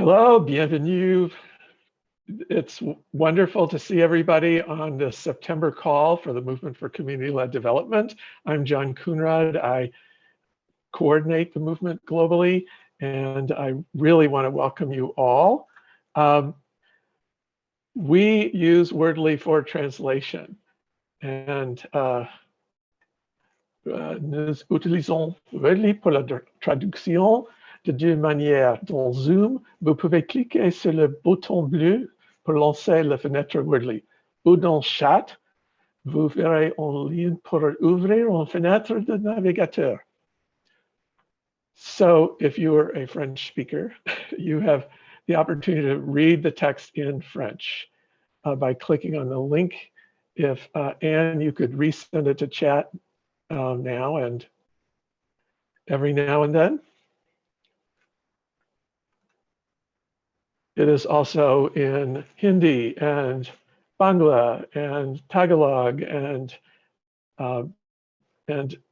Hello, bienvenue. It's wonderful to see everybody on this September call for the Movement for Community-Led Development. I'm John Coonrod. I coordinate the movement globally, and I really want to welcome you all. We use Wordly for translation, and nous utilisons Wordly pour la traduction de deux manières. Dans Zoom, vous pouvez cliquer sur le bouton bleu pour lancer la fenêtre Wordly. Ou dans Chat, vous verrez en ligne pour ouvrir une fenêtre de navigateur. So if you are a French speaker, you have the opportunity to read the text in French by clicking on the link. If Anne, you could resend it to chat now and every now and then. It is also in Hindi and Bangla and Tagalog and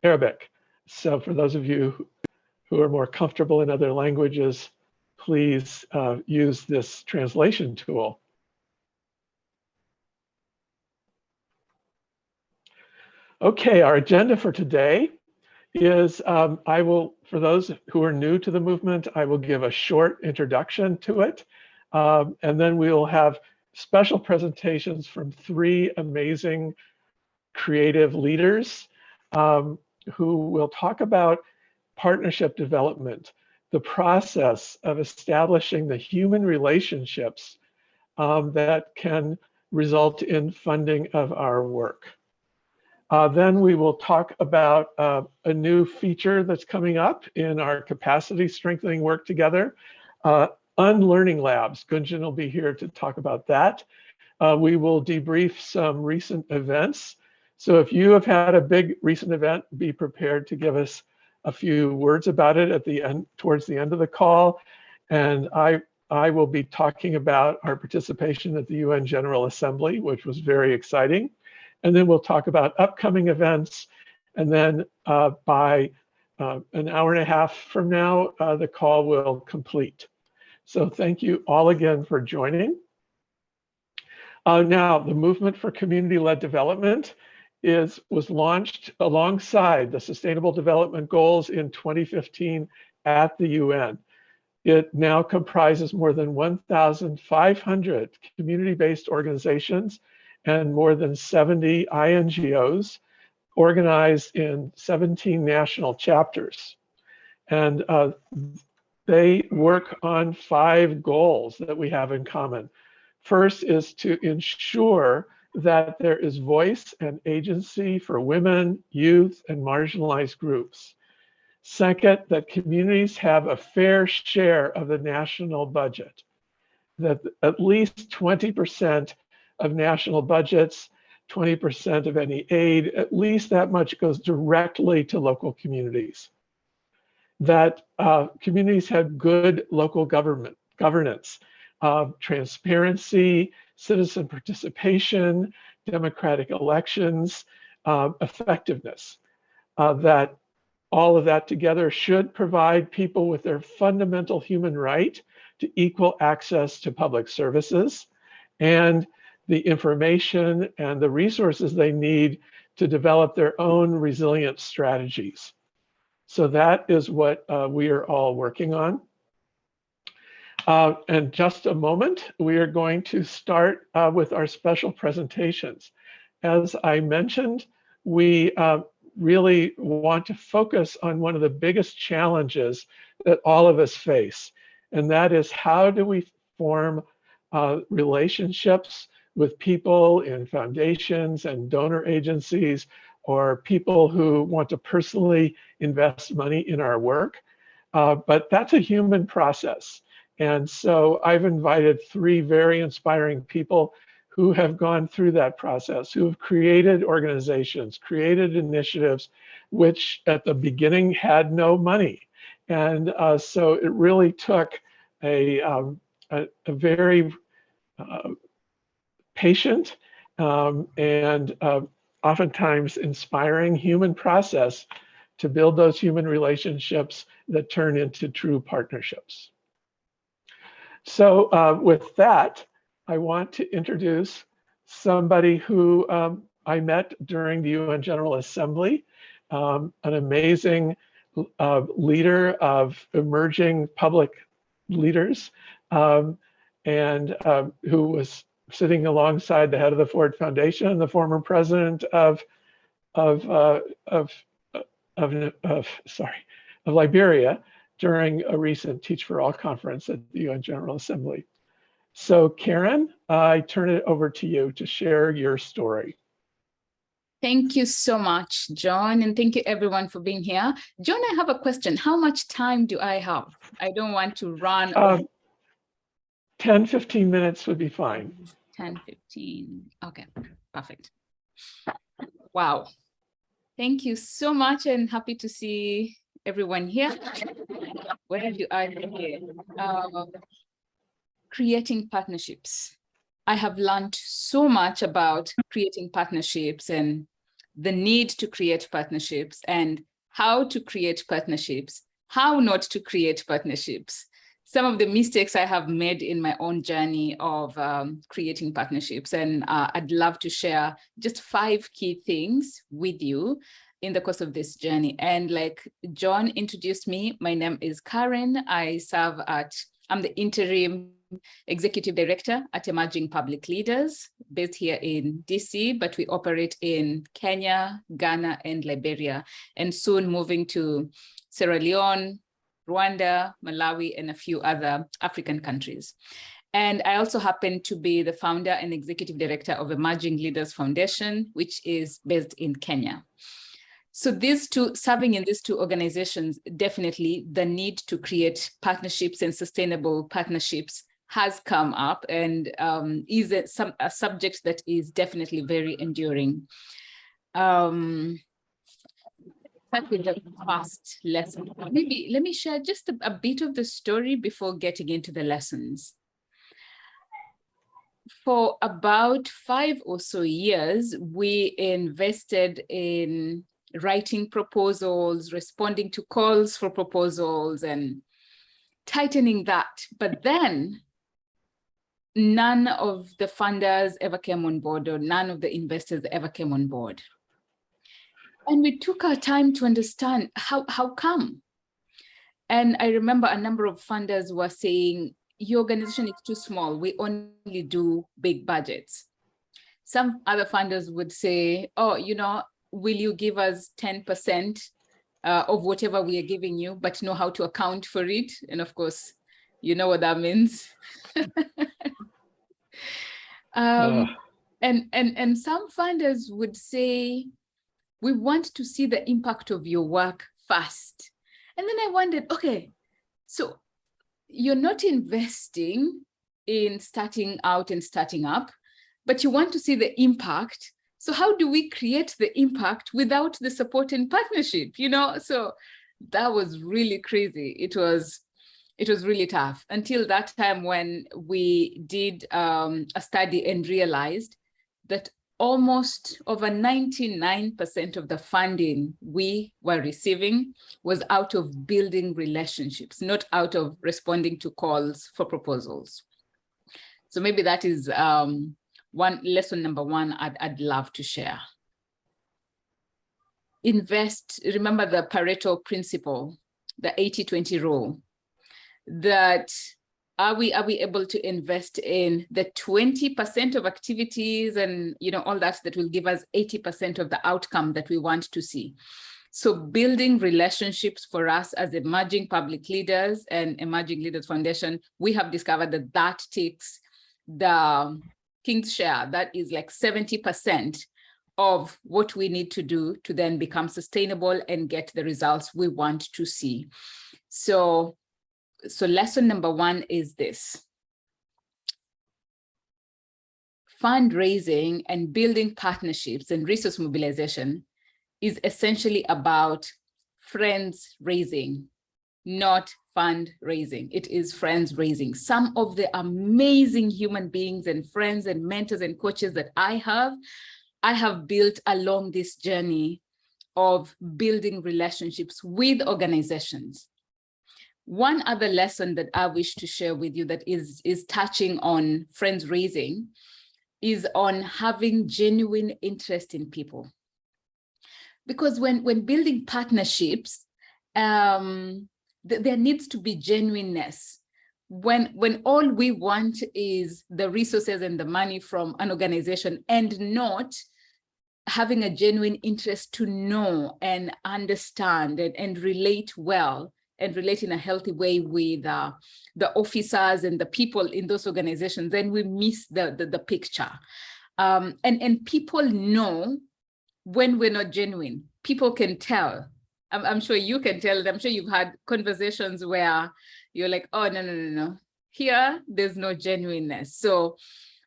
Arabic. So for those of you who are more comfortable in other languages, please use this translation tool. Okay, our agenda for today is for those who are new to the movement, I will give a short introduction to it. And then we will have special presentations from three amazing creative leaders who will talk about partnership development, the process of establishing the human relationships that can result in funding of our work. Then we will talk about a new feature that's coming up in our capacity strengthening work together, Unlearning Labs. Gunjan will be here to talk about that. We will debrief some recent events. So if you have had a big recent event, be prepared to give us a few words about it at the end, towards the end of the call. And I will be talking about our participation at the UN General Assembly, which was very exciting. And then we'll talk about upcoming events. And then by an hour and a half from now, the call will complete. So thank you all again for joining. Now, the Movement for Community-Led Development was launched alongside the Sustainable Development Goals in 2015 at the UN. It now comprises more than 1,500 community-based organizations and more than 70 INGOs organized in 17 national chapters. And they work on 5 goals that we have in common. First is to ensure that there is voice and agency for women, youth, and marginalized groups. Second, that communities have a fair share of the national budget, that at least 20% of national budgets, 20% of any aid, at least that much goes directly to local communities. That communities have good local governance, transparency, citizen participation, democratic elections, effectiveness. That all of that together should provide people with their fundamental human right to equal access to public services and the information and the resources they need to develop their own resilient strategies. So that is what we are all working on. In just a moment, we are going to start with our special presentations. As I mentioned, we really want to focus on one of the biggest challenges that all of us face, and that is how do we form relationships with people in foundations and donor agencies or people who want to personally invest money in our work. But that's a human process. And so I've invited 3 very inspiring people who have gone through that process, who have created organizations, created initiatives, which at the beginning had no money. And so it really took a very patient and oftentimes inspiring human process to build those human relationships that turn into true partnerships. So with that, I want to introduce somebody who I met during the UN General Assembly, an amazing leader of emerging public leaders, and who was sitting alongside the head of the Ford Foundation, the former president of Liberia during a recent Teach for All conference at the UN General Assembly. So Karen, I turn it over to you to share your story. Thank you so much, John, and thank you everyone for being here. John, I have a question. How much time do I have? I don't want to run. 10, 15 minutes would be fine. 10, 15. Okay, perfect. Wow. Thank you so much, and happy to see everyone here. Where do I begin? Creating partnerships. I have learned so much about creating partnerships and the need to create partnerships and how to create partnerships, how not to create partnerships. Some of the mistakes I have made in my own journey of creating partnerships. And I'd love to share just 5 key things with you in the course of this journey. And like John introduced me, my name is Karen. I'm the interim executive director at Emerging Public Leaders, based here in DC, but we operate in Kenya, Ghana, and Liberia, and soon moving to Sierra Leone, Rwanda, Malawi, and a few other African countries. And I also happen to be the founder and executive director of Emerging Leaders Foundation, which is based in Kenya. So serving in these 2 organizations, definitely the need to create partnerships and sustainable partnerships has come up and is a subject that is definitely very enduring. Start with the first lesson. Maybe let me share just a bit of the story before getting into the lessons. For about 5 or so years, we invested in writing proposals, responding to calls for proposals, and tightening that. But then none of the funders ever came on board, or none of the investors ever came on board. And we took our time to understand how come. And I remember a number of funders were saying, your organization is too small. We only do big budgets. Some other funders would say, oh, will you give us 10% of whatever we are giving you, but know how to account for it? And of course, you know what that means. And some funders would say, we want to see the impact of your work fast. And then I wondered, okay, so you're not investing in starting out and starting up, but you want to see the impact. So how do we create the impact without the support and partnership? So that was really crazy. It was really tough until that time when we did a study and realized that almost over 99% of the funding we were receiving was out of building relationships, not out of responding to calls for proposals. So maybe that is lesson number 1 I'd love to share. Invest, remember the Pareto principle, the 80-20 rule, that are we able to invest in the 20% of activities and all that will give us 80% of the outcome that we want to see. So building relationships for us as emerging public leaders and Emerging Leaders Foundation, we have discovered that takes the king's share. That is like 70% of what we need to do to then become sustainable and get the results we want to see. So lesson number 1 is this. Fundraising and building partnerships and resource mobilization is essentially about friends raising, not fundraising. It is friends raising. Some of the amazing human beings and friends and mentors and coaches that I have built along this journey of building relationships with organizations. One other lesson that I wish to share with you that is touching on friends raising is on having genuine interest in people. Because when building partnerships, there needs to be genuineness. When all we want is the resources and the money from an organization and not having a genuine interest to know and understand and relate well and relate in a healthy way with the officers and the people in those organizations, then we miss the picture. And people know when we're not genuine. People can tell. I'm sure you can tell. I'm sure you've had conversations where you're like, oh, no. Here, there's no genuineness. So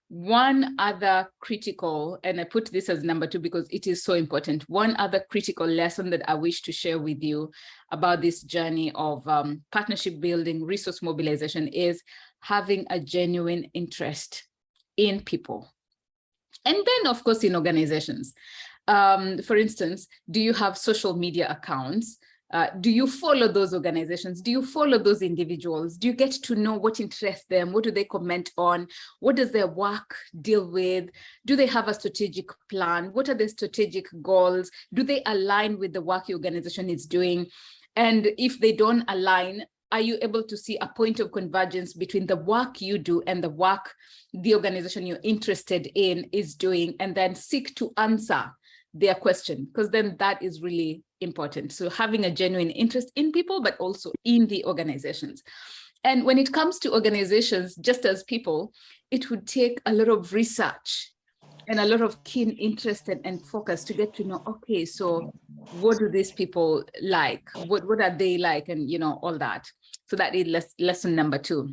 one other critical, and I put this as number 2 because it is so important. One other critical lesson that I wish to share with you about this journey of partnership building, resource mobilization is having a genuine interest in people. And then, of course, in organizations. For instance, do you have social media accounts? Do you follow those organizations? Do you follow those individuals? Do you get to know what interests them? What do they comment on? What does their work deal with? Do they have a strategic plan? What are their strategic goals? Do they align with the work your organization is doing? And if they don't align, are you able to see a point of convergence between the work you do and the work the organization you're interested in is doing, and then seek to answer their question? Because then that is really important. So having a genuine interest in people, but also in the organizations. And when it comes to organizations, just as people, it would take a lot of research and a lot of keen interest and focus to get to know, okay, so what do these people like? What are they like? And, you know, all that. So that is lesson number 2.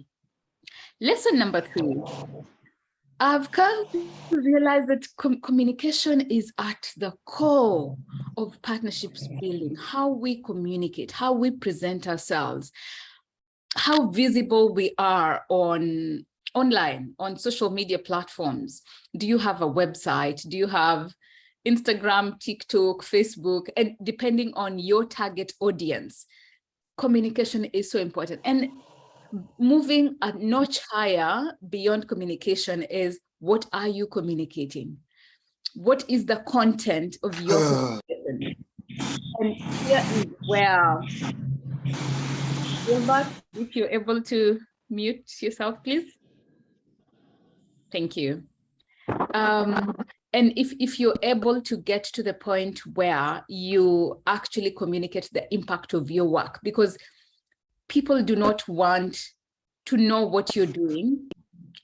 Lesson number 3. I've come to realize that communication is at the core of partnerships building. How we communicate, how we present ourselves, how visible we are online, on social media platforms. Do you have a website? Do you have Instagram, TikTok, Facebook? And depending on your target audience, communication is so important. And moving a notch higher beyond communication is, what are you communicating? What is the content of your communication? And here is where, Gilbert, if you're able to mute yourself, please. Thank you. And if you're able to get to the point where you actually communicate the impact of your work, because people do not want to know what you're doing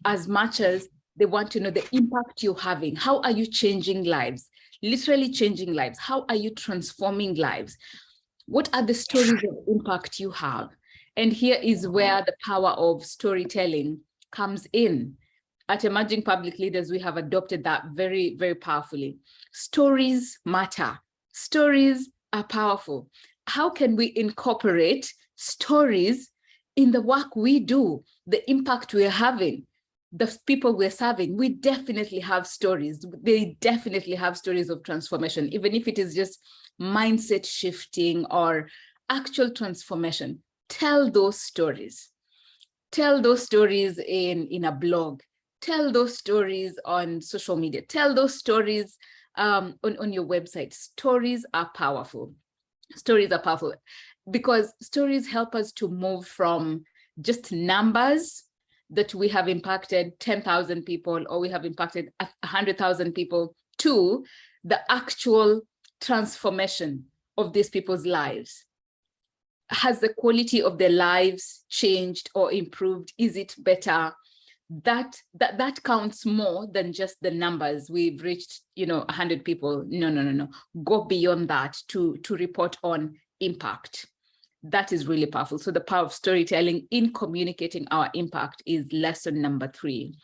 as much as they want to know the impact you're having. How are you changing lives? Literally changing lives. How are you transforming lives? What are the stories of impact you have? And here is where the power of storytelling comes in. At Emerging Public Leaders, we have adopted that very, very powerfully. Stories matter. Stories are powerful. How can we incorporate stories in the work we do, the impact we're having, the people we're serving? We definitely have stories. They definitely have stories of transformation, even if it is just mindset shifting or actual transformation. Tell those stories. Tell those stories in a blog. Tell those stories on social media. Tell those stories on your website. Stories are powerful. Stories are powerful because stories help us to move from just numbers that we have impacted 10,000 people or we have impacted 100,000 people to the actual transformation of these people's lives. Has the quality of their lives changed or improved? Is it better? That counts more than just the numbers. We've reached, 100 people. No. Go beyond that to report on impact. That is really powerful. So the power of storytelling in communicating our impact is lesson number 3.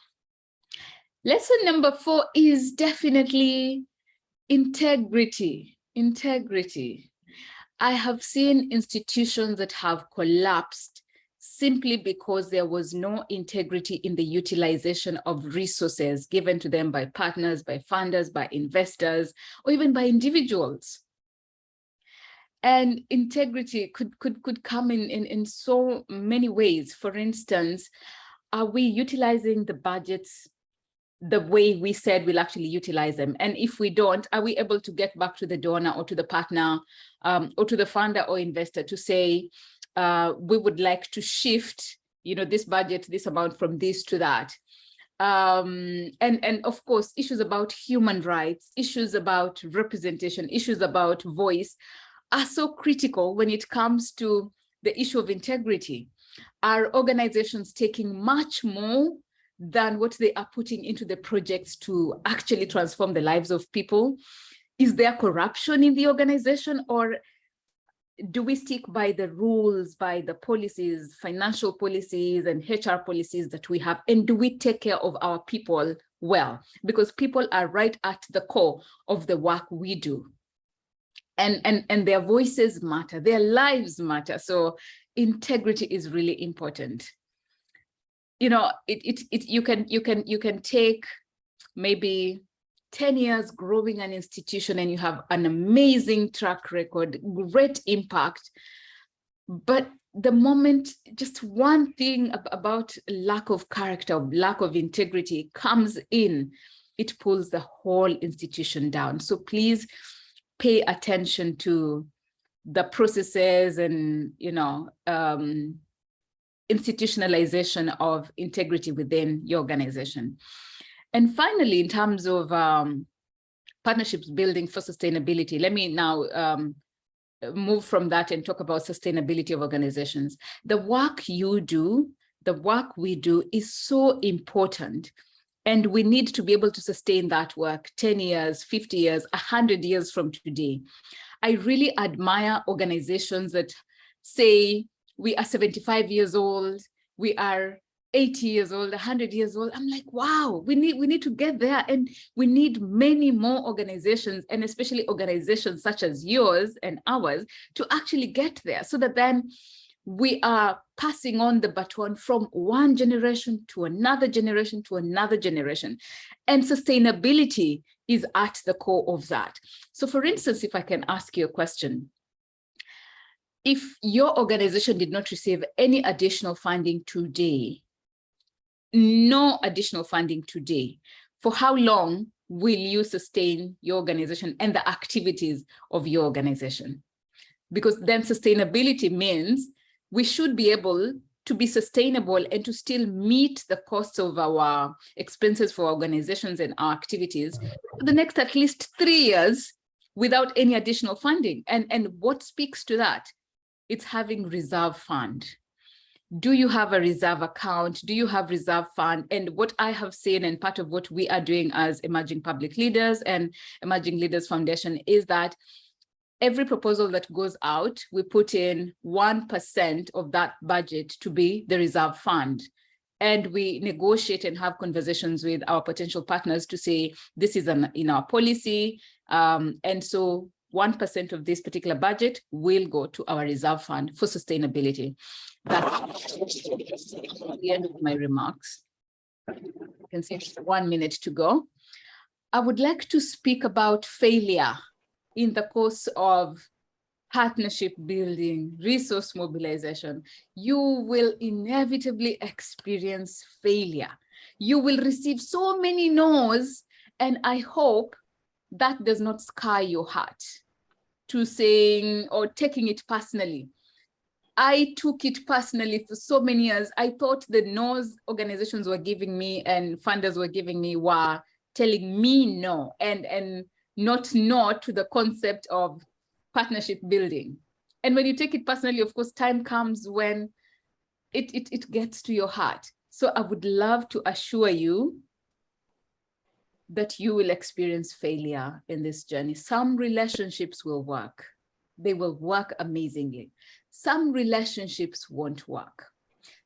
Lesson number 4 is definitely integrity. Integrity. I have seen institutions that have collapsed simply because there was no integrity in the utilization of resources given to them by partners, by funders, by investors, or even by individuals. And integrity could come in so many ways. For instance, are we utilizing the budgets the way we said we'll actually utilize them? And if we don't, are we able to get back to the donor or to the partner or to the funder or investor to say, we would like to shift, this budget, this amount from this to that? And of course, issues about human rights, issues about representation, issues about voice are so critical when it comes to the issue of integrity. Are organizations taking much more than what they are putting into the projects to actually transform the lives of people? Is there corruption in the organization, or do we stick by the rules, by the policies, financial policies and HR policies that we have? And do we take care of our people well? Because people are right at the core of the work we do. And their voices matter, their lives matter. So integrity is really important. You can take maybe 10 years growing an institution and you have an amazing track record, great impact. But the moment just one thing about lack of character, lack of integrity comes in, it pulls the whole institution down. So please pay attention to the processes and, institutionalization of integrity within your organization. And finally, in terms of partnerships building for sustainability, let me now move from that and talk about sustainability of organizations. The work you do, the work we do is so important. And we need to be able to sustain that work 10 years, 50 years, 100 years from today. I really admire organizations that say we are 75 years old, we are 80 years old, 100 years old. I'm like, wow, we need to get there. And we need many more organizations, and especially organizations such as yours and ours, to actually get there, so that then we are passing on the baton from one generation to another generation to another generation. And sustainability is at the core of that. So for instance, if I can ask you a question, if your organization did not receive any additional funding today, no additional funding today, for how long will you sustain your organization and the activities of your organization? Because then sustainability means we should be able to be sustainable and to still meet the costs of our expenses for organizations and our activities for the next at least 3 years without any additional funding. And what speaks to that? It's having reserve fund. Do you have a reserve account? Do you have reserve fund? And what I have seen, and part of what we are doing as Emerging Public Leaders and Emerging Leaders Foundation, is that every proposal that goes out, we put in 1% of that budget to be the reserve fund. And we negotiate and have conversations with our potential partners to say, this is in our policy. And so 1% of this particular budget will go to our reserve fund for sustainability. That's the end of my remarks. You can see 1 minute to go. I would like to speak about failure in the course of partnership building, resource mobilization. You will inevitably experience failure. You will receive so many no's, and I hope that does not scar your heart to saying or taking it personally. I took it personally for so many years. I thought the no's organizations were giving me and funders were giving me were telling me no, and not no to the concept of partnership building. And when you take it personally, of course, time comes when it gets to your heart. So I would love to assure you that you will experience failure in this journey. Some relationships will work. They will work amazingly. Some relationships won't work.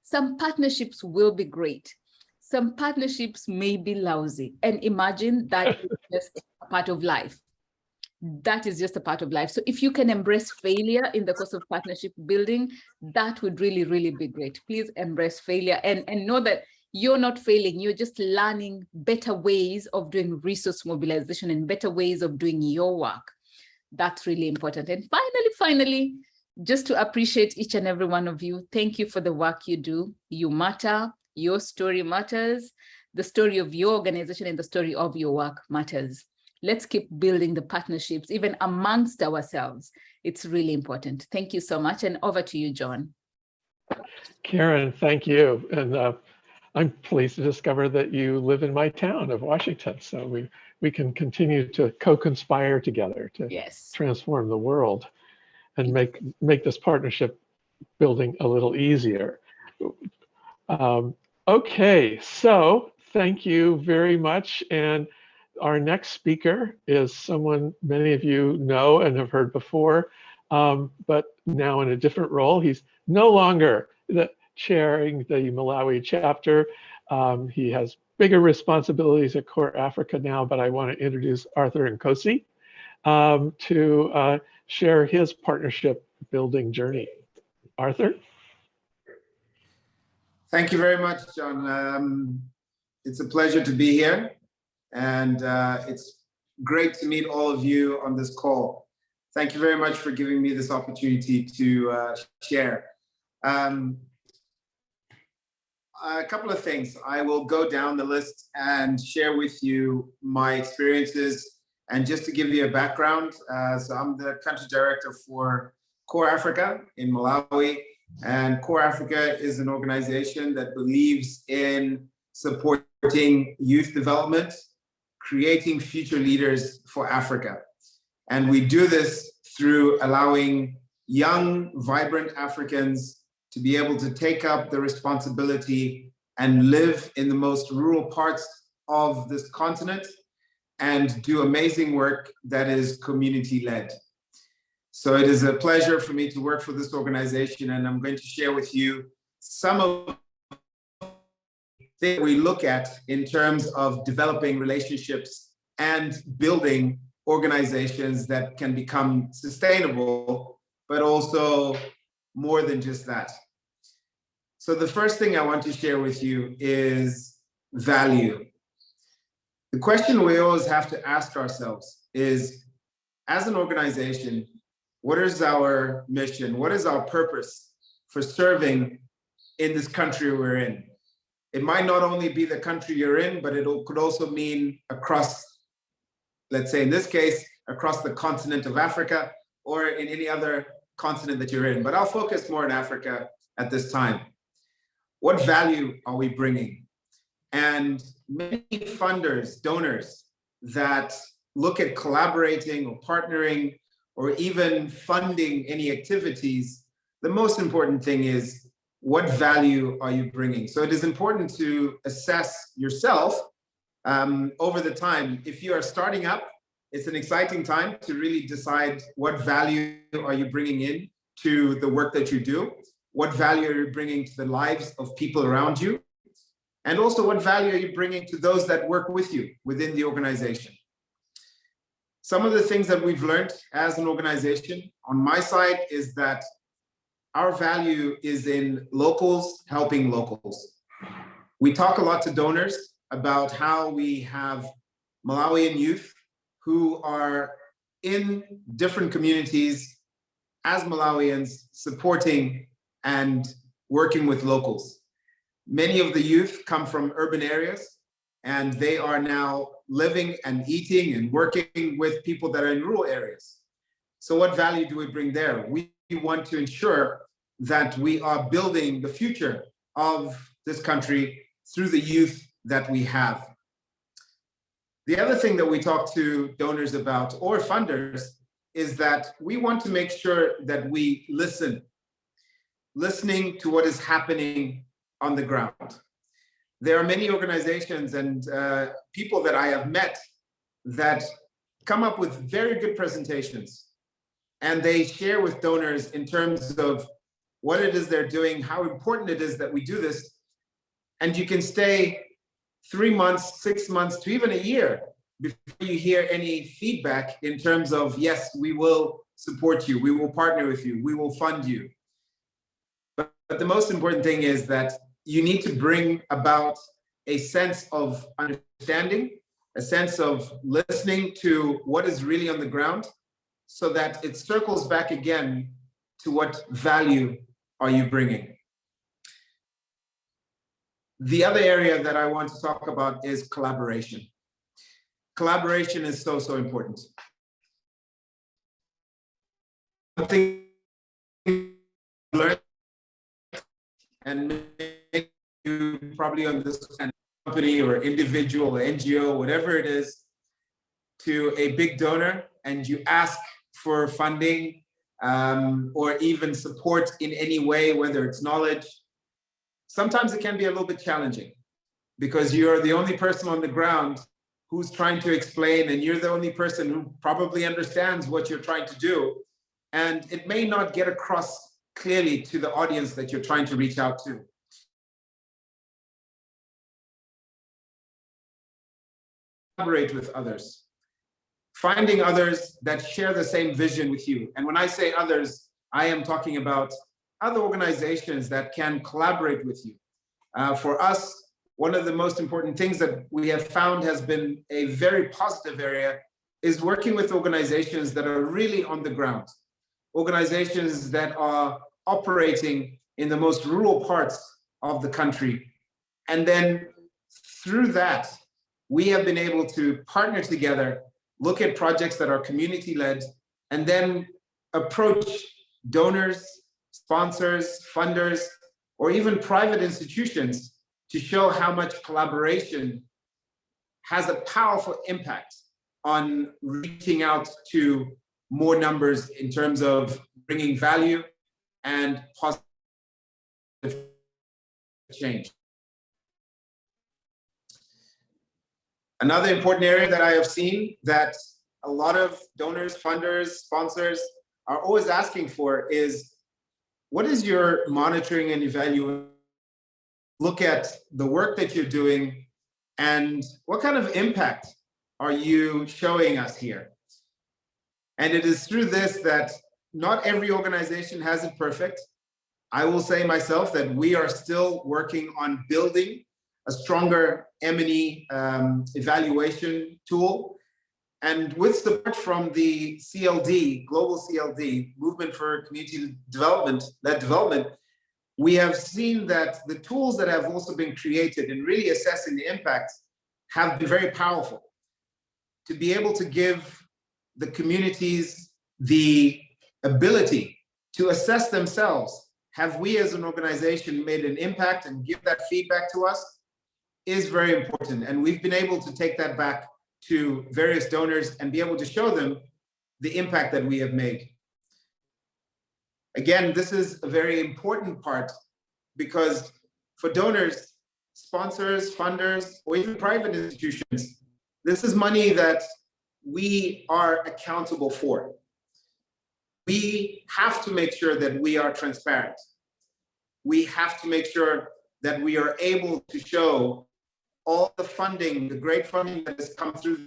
Some partnerships will be great. Some partnerships may be lousy. And imagine that is just a part of life. That is just a part of life. So if you can embrace failure in the course of partnership building, that would really, really be great. Please embrace failure and know that you're not failing. You're just learning better ways of doing resource mobilization and better ways of doing your work. That's really important. And finally, just to appreciate each and every one of you, thank you for the work you do. You matter, your story matters, the story of your organization and the story of your work matters. Let's keep building the partnerships, even amongst ourselves. It's really important. Thank you so much. And over to you, John. Karen, thank you. And I'm pleased to discover that you live in my town of Washington. So we can continue to co-conspire together to transform the world and make this partnership building a little easier. Okay, so thank you very much. And our next speaker is someone many of you know and have heard before, but now in a different role. He's no longer chairing the Malawi chapter. He has bigger responsibilities at Core Africa now, but I want to introduce Arthur Nkosi to share his partnership building journey. Arthur? Thank you very much, John. It's a pleasure to be here, and it's great to meet all of you on this call. Thank you very much for giving me this opportunity to share. A couple of things. I will go down the list and share with you my experiences. And just to give you a background, so I'm the country director for Core Africa in Malawi. And Core Africa is an organization that believes in supporting youth development, creating future leaders for Africa. And we do this through allowing young, vibrant Africans to be able to take up the responsibility and live in the most rural parts of this continent and do amazing work that is community-led. So it is a pleasure for me to work for this organization, and I'm going to share with you some of the things we look at in terms of developing relationships and building organizations that can become sustainable, but also more than just that. So the first thing I want to share with you is value. The question we always have to ask ourselves is, as an organization, what is our mission? What is our purpose for serving in this country we're in? It might not only be the country you're in, but it could also mean across, let's say in this case, across the continent of Africa or in any other continent that you're in. But I'll focus more on Africa at this time. What value are we bringing? And many funders, donors that look at collaborating or partnering or even funding any activities, the most important thing is, what value are you bringing? So it is important to assess yourself over the time. If you are starting up, it's an exciting time to really decide what value are you bringing in to the work that you do, what value are you bringing to the lives of people around you, and also what value are you bringing to those that work with you within the organization. Some of the things that we've learned as an organization on my side is that our value is in locals helping locals. We talk a lot to donors about how we have Malawian youth who are in different communities as Malawians supporting and working with locals. Many of the youth come from urban areas, and they are now living and eating and working with people that are in rural areas. So what value do we bring there? We want to ensure that we are building the future of this country through the youth that we have. The other thing that we talk to donors about, or funders, is that we want to make sure that we listening to what is happening on the ground. There are many organizations and people that I have met that come up with very good presentations, and they share with donors in terms of what it is they're doing, how important it is that we do this. And you can stay 3 months, 6 months, to even a year before you hear any feedback in terms of, yes, we will support you, we will partner with you, we will fund you. But the most important thing is that you need to bring about a sense of understanding, a sense of listening to what is really on the ground, so that it circles back again to what value are you bringing. The other area that I want to talk about is collaboration. Collaboration is so, so important. One thing I learned, and you probably understand, company or individual or NGO, whatever it is, to a big donor and you ask for funding or even support in any way, whether it's knowledge, sometimes it can be a little bit challenging because you're the only person on the ground who's trying to explain, and you're the only person who probably understands what you're trying to do. And it may not get across clearly to the audience that you're trying to reach out to. Collaborate with others. Finding others that share the same vision with you. And when I say others, I am talking about other organizations that can collaborate with you. For us, one of the most important things that we have found has been a very positive area is working with organizations that are really on the ground. Organizations that are operating in the most rural parts of the country. And then through that, we have been able to partner together, look at projects that are community-led, and then approach donors, sponsors, funders, or even private institutions to show how much collaboration has a powerful impact on reaching out to more numbers in terms of bringing value and positive change. Another important area that I have seen that a lot of donors, funders, sponsors are always asking for is, what is your monitoring and evaluation? Look at the work that you're doing and what kind of impact are you showing us here? And it is through this that not every organization has it perfect. I will say myself that we are still working on building a stronger M&E evaluation tool. And with support from the CLD, Global CLD, Movement for Community Development-led Development, we have seen that the tools that have also been created in really assessing the impact have been very powerful. To be able to give the communities the ability to assess themselves, have we as an organization made an impact and give that feedback to us, is very important. And we've been able to take that back to various donors and be able to show them the impact that we have made. Again, this is a very important part because for donors, sponsors, funders, or even private institutions, this is money that we are accountable for. We have to make sure that we are transparent. We have to make sure that we are able to show all the funding, the great funding that has come through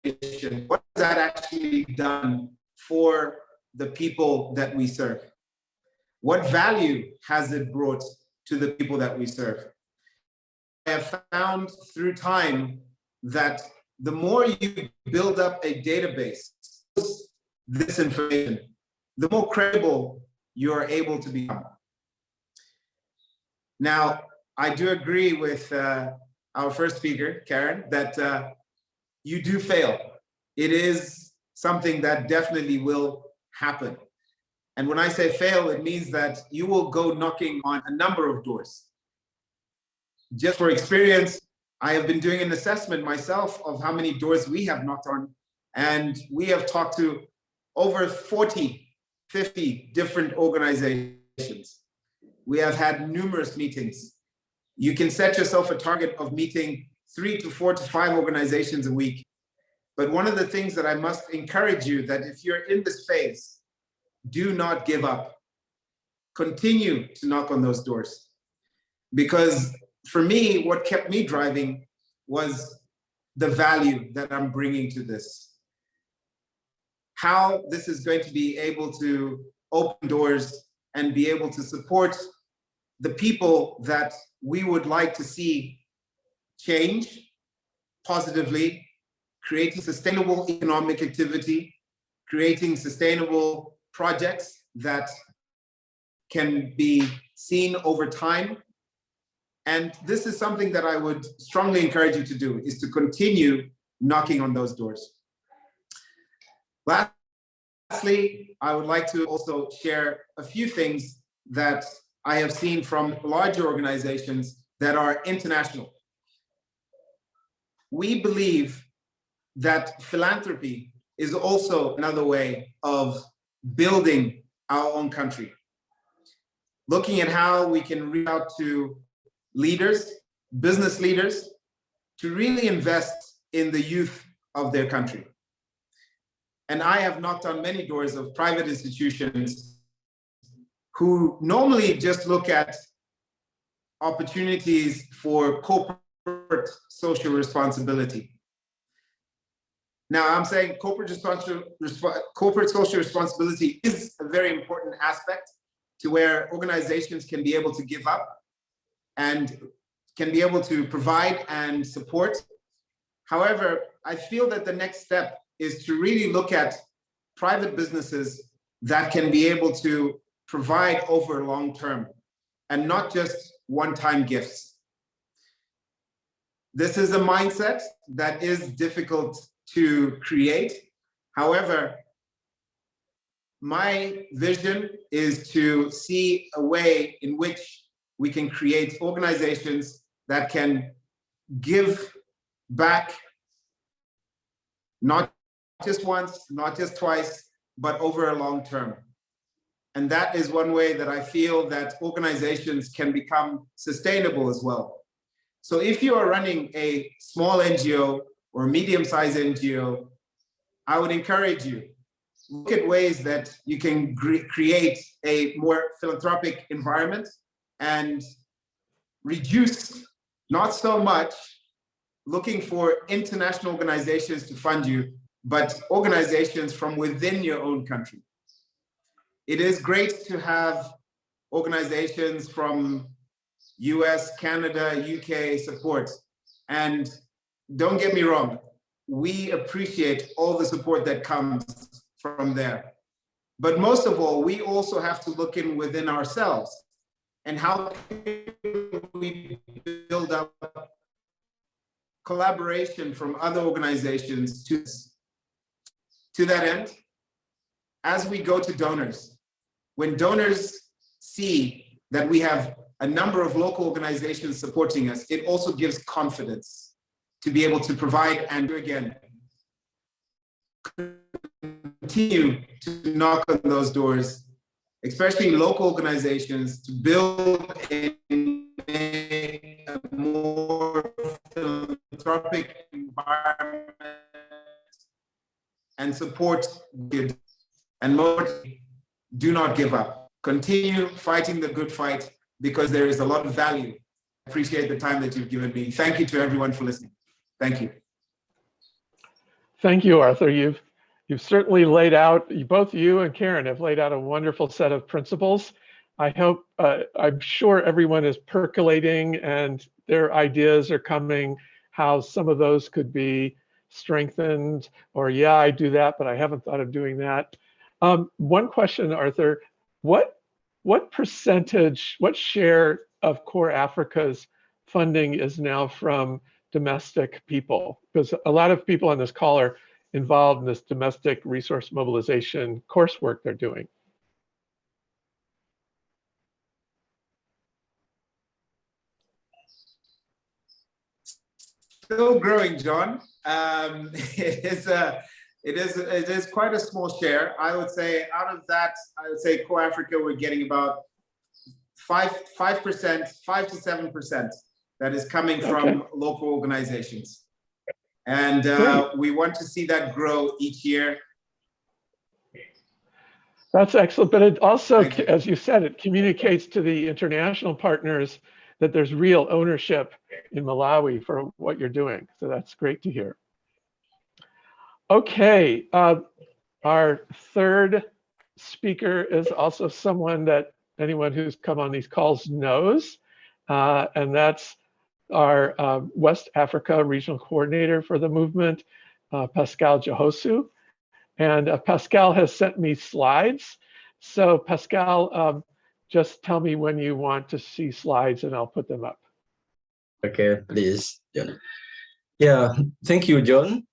the nation, what has that actually done for the people that we serve? What value has it brought to the people that we serve? I have found through time that the more you build up a database, this information, the more credible you are able to become. Now, I do agree with our first speaker, Karen, that you do fail. It is something that definitely will happen. And when I say fail, it means that you will go knocking on a number of doors. Just for experience, I have been doing an assessment myself of how many doors we have knocked on, and we have talked to over 40, 50 different organizations. We have had numerous meetings. You can set yourself a target of meeting 3 to 4 to 5 organizations a week. But one of the things that I must encourage you, that if you're in this phase, do not give up. Continue to knock on those doors. Because for me, what kept me driving was the value that I'm bringing to this. How this is going to be able to open doors and be able to support the people that we would like to see change positively, creating sustainable economic activity, creating sustainable projects that can be seen over time. And this is something that I would strongly encourage you to do, is to continue knocking on those doors. Lastly, I would like to also share a few things that I have seen from larger organizations that are international. We believe that philanthropy is also another way of building our own country. Looking at how we can reach out to leaders, business leaders, to really invest in the youth of their country. And I have knocked on many doors of private institutions who normally just look at opportunities for corporate social responsibility. Now, I'm saying corporate social responsibility is a very important aspect to where organizations can be able to give up and can be able to provide and support. However, I feel that the next step is to really look at private businesses that can be able to provide over long term and not just one-time gifts. This is a mindset that is difficult to create. However, my vision is to see a way in which we can create organizations that can give back, not just once, not just twice, but over a long term. And that is one way that I feel that organizations can become sustainable as well. So if you are running a small NGO or medium-sized NGO, I would encourage you, look at ways that you can create a more philanthropic environment and reduce, not so much looking for international organizations to fund you, but organizations from within your own country. It is great to have organizations from US, Canada, UK support. And don't get me wrong, we appreciate all the support that comes from there. But most of all, we also have to look in within ourselves and how can we build up collaboration from other organizations to that end. As we go to donors, when donors see that we have a number of local organizations supporting us, it also gives confidence to be able to provide and again, continue to knock on those doors, especially local organizations, to build a more philanthropic environment and support good. And more, do not give up. Continue fighting the good fight because there is a lot of value. I appreciate the time that you've given me. Thank you to everyone for listening. Thank you. Thank you, Arthur. You've certainly laid out, both you and Karen have laid out a wonderful set of principles. I hope, I'm sure everyone is percolating and their ideas are coming, how some of those could be strengthened, or yeah, I do that, but I haven't thought of doing that. One question, Arthur, what percentage, what share of Core Africa's funding is now from domestic people? Because a lot of people on this call are involved in this domestic resource mobilization coursework they're doing. Still growing, John. It is quite a small share. I would say out of that, I would say Core Africa, we're getting about 5%, 5 to 7% that is coming from local organizations. And we want to see that grow each year. That's excellent. But it also, as you said, it communicates to the international partners that there's real ownership in Malawi for what you're doing. So that's great to hear. Okay, our third speaker is also someone that anyone who's come on these calls knows, and that's our West Africa Regional Coordinator for the movement, Pascal Jahosu. And Pascal has sent me slides. So Pascal, just tell me when you want to see slides and I'll put them up. Okay, please, John. Yeah, thank you, John.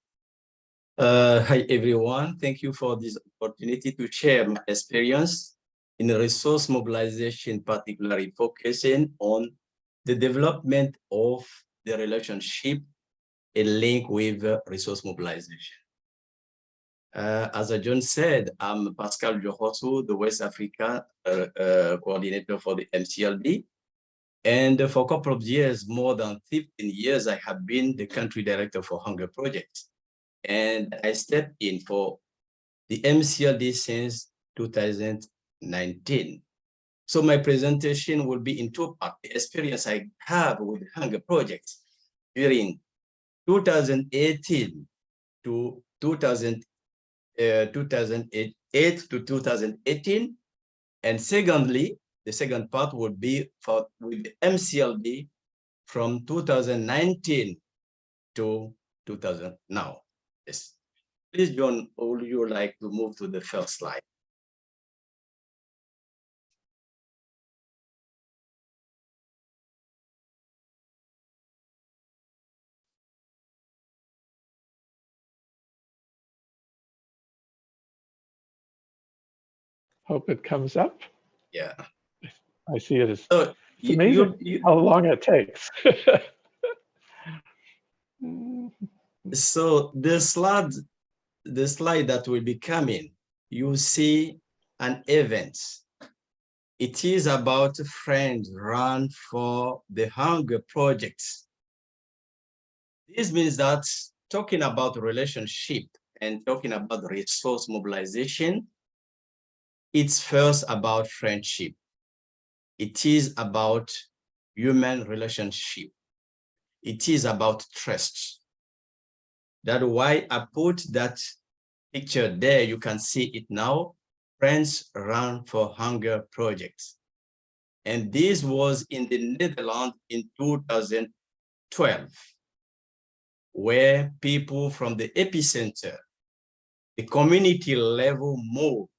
Hi, everyone. Thank you for this opportunity to share my experience in resource mobilization, particularly focusing on the development of the relationship, a link with resource mobilization. As John said, I'm Pascal Johoso, the West Africa coordinator for the MCLD. And for a couple of years, more than 15 years, I have been the country director for Hunger Project. And I stepped in for the MCLD since 2019. So my presentation will be in two parts. The experience I have with Hunger Project during 2018 to 2008 to 2018. And secondly, the second part would be with the MCLD from 2019 to 2000 now. Yes. Please, John, would you like to move to the first slide? Hope it comes up. Yeah. I see it. It's So amazing how long it takes. So the slide that will be coming, you see an event. It is about Friends Run for the Hunger Project. This means that talking about relationship and talking about resource mobilization, it's first about friendship. It is about human relationship. It is about trust. That's why I put that picture there. You can see it now. Friends Run for Hunger projects. And this was in the Netherlands in 2012, where people from the epicenter, the community level moved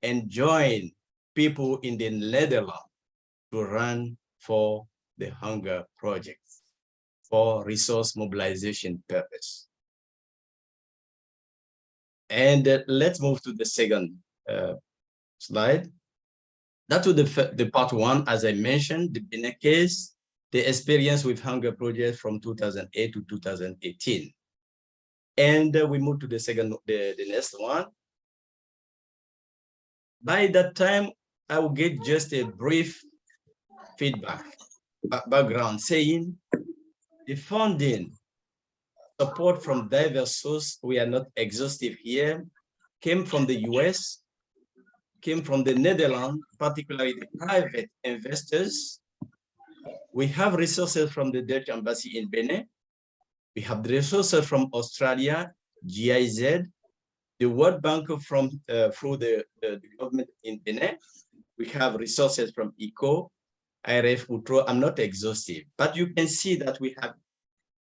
and joined people in the Netherlands to run for the Hunger projects for resource mobilization purpose. And let's move to the second slide. That was the part one, as I mentioned, the Benin case, the experience with Hunger Project from 2008 to 2018. And we move to the second, the next one. By that time, I will get just a brief feedback, background saying the funding support from diverse sources, we are not exhaustive here, came from the US, came from the Netherlands, particularly the private investors. We have resources from the Dutch embassy in Benin. We have the resources from Australia, GIZ, the World Bank from through the government in Benin. We have resources from ECO, IRF, UTRO. I'm not exhaustive, but you can see that we have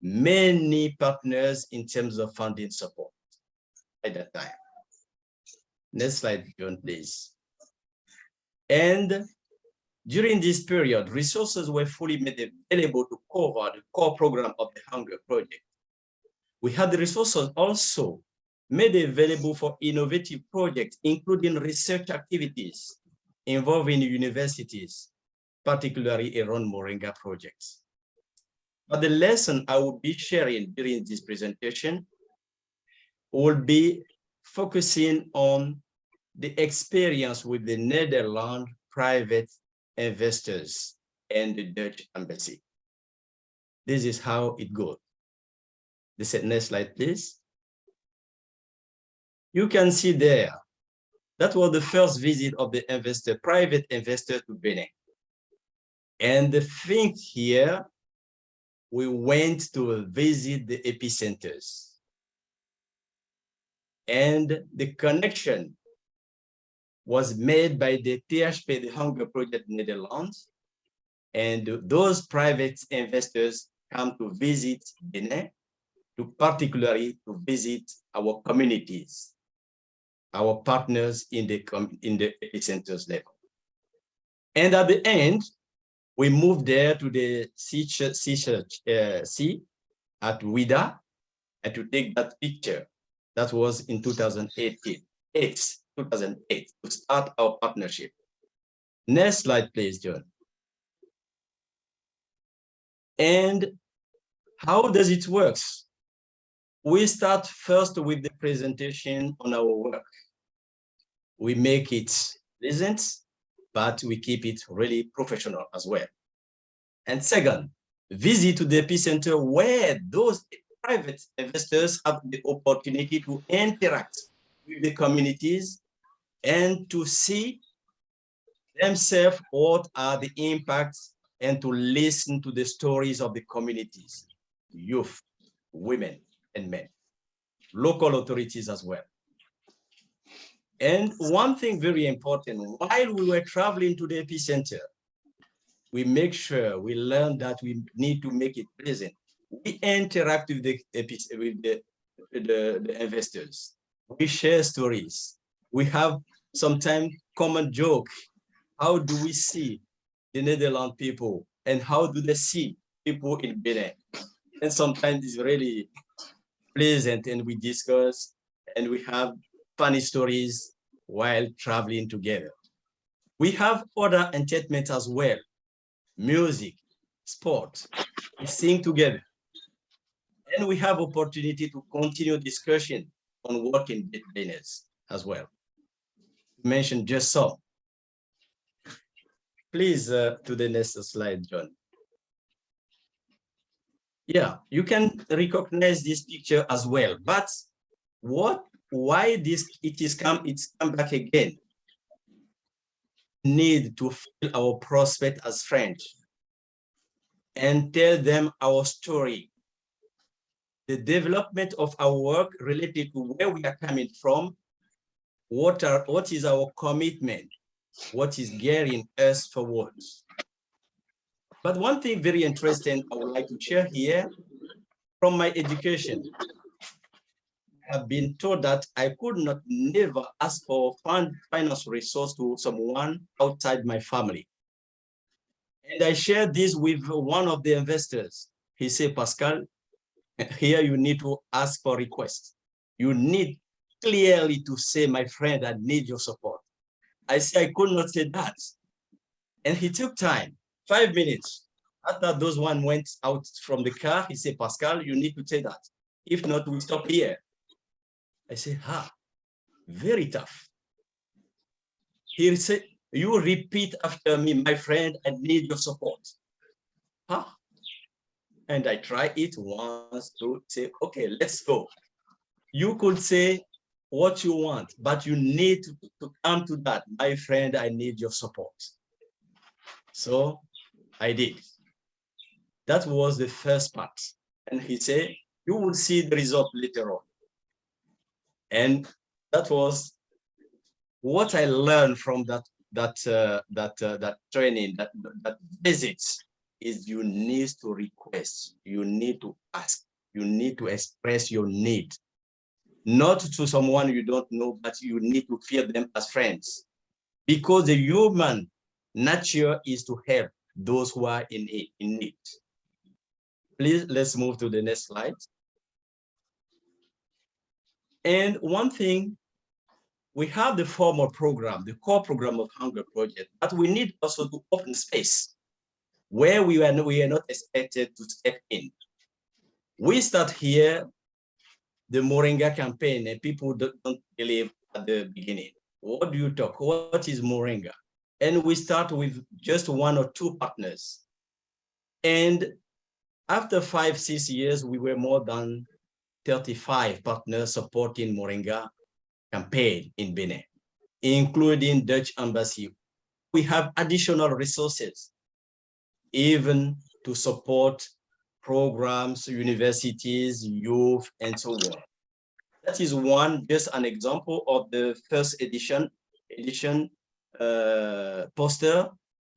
many partners in terms of funding support at that time. Next slide, John, please. And during this period, resources were fully made available to cover the core program of the Hunger Project. We had the resources also made available for innovative projects, including research activities involving universities, particularly around Moringa projects. But the lesson I will be sharing during this presentation will be focusing on the experience with the Netherlands private investors and the Dutch embassy. This is how it goes. The next slide, please. You can see there, that was the first visit of the investor, private investor to Benin. And the thing here, we went to visit the epicenters. And the connection was made by the THP, the Hunger Project Netherlands. And those private investors come to visit Benin, particularly to visit our communities. our partners in the epicenters level. And at the end, we moved there to the sea at Ouidah and to take that picture. That was in 2008, to start our partnership. Next slide, please, John. And how does it work? We start first with the presentation on our work. We make it pleasant, but we keep it really professional as well. And second, visit to the epicenter where those private investors have the opportunity to interact with the communities and to see themselves what are the impacts and to listen to the stories of the communities, youth, women, and men, local authorities as well. And one thing very important, while we were traveling to the epicenter, we make sure we learn that we need to make it pleasant. We interact with the investors. We share stories. We have sometimes common joke. How do we see the Netherlands people and how do they see people in Benin? And sometimes it's really pleasant and we discuss and we have funny stories while traveling together. We have other entertainment as well. Music, sport, we sing together. And we have opportunity to continue discussion on working business as well. Mention just some. Please to the next slide, John. Yeah, you can recognize this picture as well, but why it's come back again? Need to feel our prospect as friends and tell them our story. The development of our work related to where we are coming from, what is our commitment, what is gearing us forward. But one thing very interesting I would like to share here from my education. I have been told that I could never ask for financial resource to someone outside my family. And I shared this with one of the investors. He said, Pascal, here you need to ask for requests. You need clearly to say, my friend, I need your support. I said, I could not say that. And he took time, 5 minutes. After those one went out from the car, he said, Pascal, you need to say that. If not, we stop here. I said, very tough. He said, you repeat after me, my friend, I need your support. And I try it once to say, okay, let's go. You could say what you want, but you need to come to that. My friend, I need your support. So I did. That was the first part. And he said, you will see the result later on. And that was what I learned from that training, that visits, is you need to request, you need to ask, you need to express your need. Not to someone you don't know, but you need to feel them as friends. Because the human nature is to help those who are in need. Please, let's move to the next slide. And one thing, we have the formal program, the core program of Hunger Project, but we need also to open space where we are not expected to step in. We start here, the Moringa campaign, and people don't believe at the beginning. What do you talk? What is Moringa? And we start with just 1 or 2 partners. And after 5-6 years, we were more than 35 partners supporting Moringa campaign in Benin, including Dutch embassy. We have additional resources, even to support programs, universities, youth, and so on. That is just an example of the first edition poster,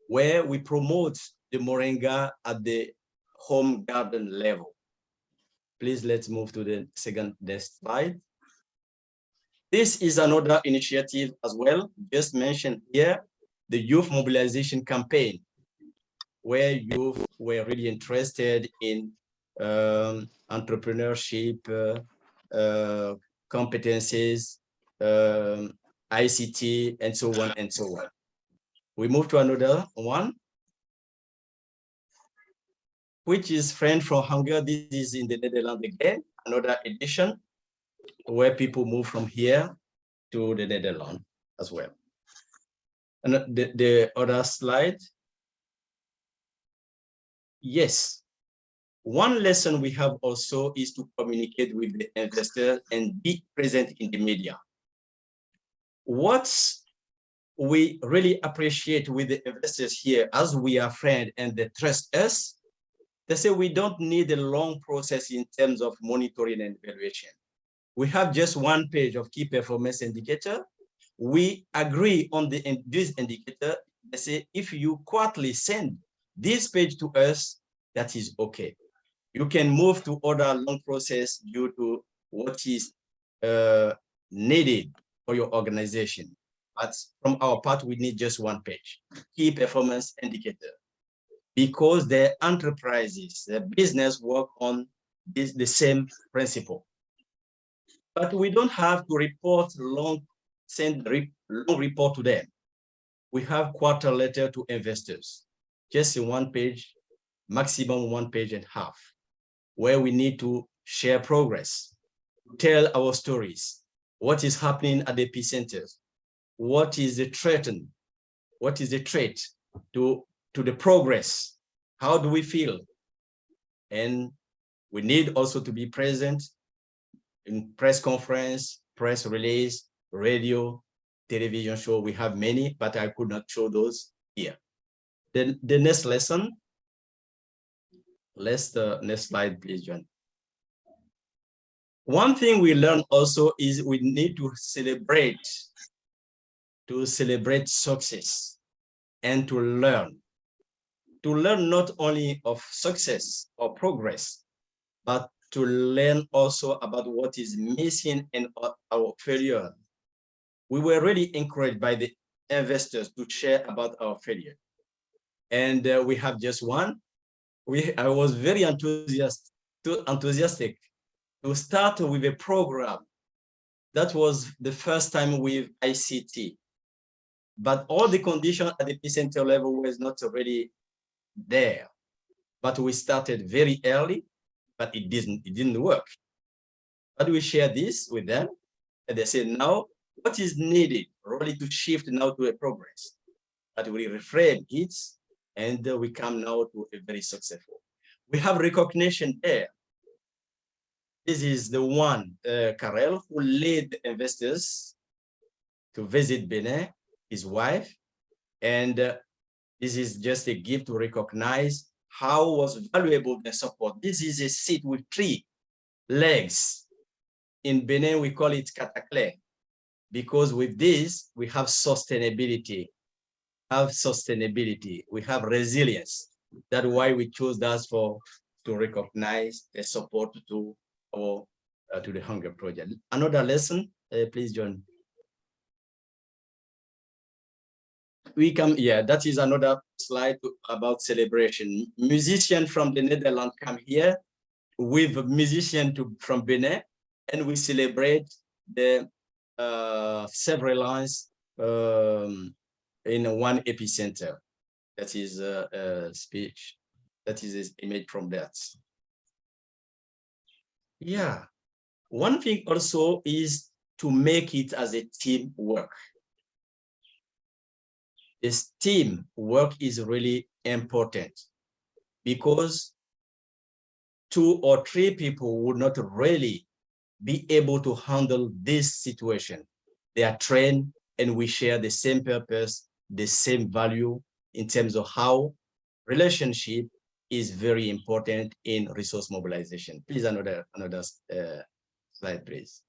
where we promote the Moringa at the home garden level. Please, let's move to the next slide. This is another initiative as well, just mentioned here, the youth mobilization campaign, where youth were really interested in entrepreneurship, competencies, ICT, and so on and so on. We move to another one, which is Friend from Hunger. This is in the Netherlands again, another edition where people move from here to the Netherlands as well. And the other slide. Yes. One lesson we have also is to communicate with the investor and be present in the media. What we really appreciate with the investors here, as we are friends and they trust us, they say we don't need a long process in terms of monitoring and evaluation. We have just one page of key performance indicator. We agree on this indicator. They say if you quarterly send this page to us, that is okay. You can move to other long process due to what is needed for your organization. But from our part, we need just one page, key performance indicator, because the enterprises, the business work on the same principle. But we don't have to report send long report to them. We have quarter letter to investors, just in one page, maximum 1.5 pages, where we need to share progress, tell our stories, what is happening at the epicenters, what is the threat to the progress, how do we feel? And we need also to be present in press conference, press release, radio, television show. We have many, but I could not show those here. Then the next lesson. Let's the next slide, please, John. One thing we learn also is we need to celebrate success and to learn not only of success or progress, but to learn also about what is missing and our failure. We were really encouraged by the investors to share about our failure. And we have just one. I was very enthusiastic to start with a program. That was the first time with ICT. But all the conditions at the epicenter level was not already there. But we started very early, but it didn't work. But we shared this with them, and they said, now, what is needed really to shift now to a progress? But we reframe it, and we come now to a very successful. We have recognition there. This is the one, Karel, who led the investors to visit Benin, his wife. And this is just a gift to recognize how was valuable the support. This is a seat with 3 legs. In Benin, we call it cataclé, because with this, we have sustainability. We have resilience. That's why we chose that to recognize the support to the Hunger Project. Another lesson, please, John. That is another slide about celebration. Musicians from the Netherlands come here with musicians from Benin, and we celebrate the several lines in one epicenter. That is a speech. That is an image from that. Yeah. One thing also is to make it as a team work. This team work is really important, because 2 or 3 people would not really be able to handle this situation. They are trained, and we share the same purpose, the same value in terms of how relationship is very important in resource mobilization. Please, another slide, please.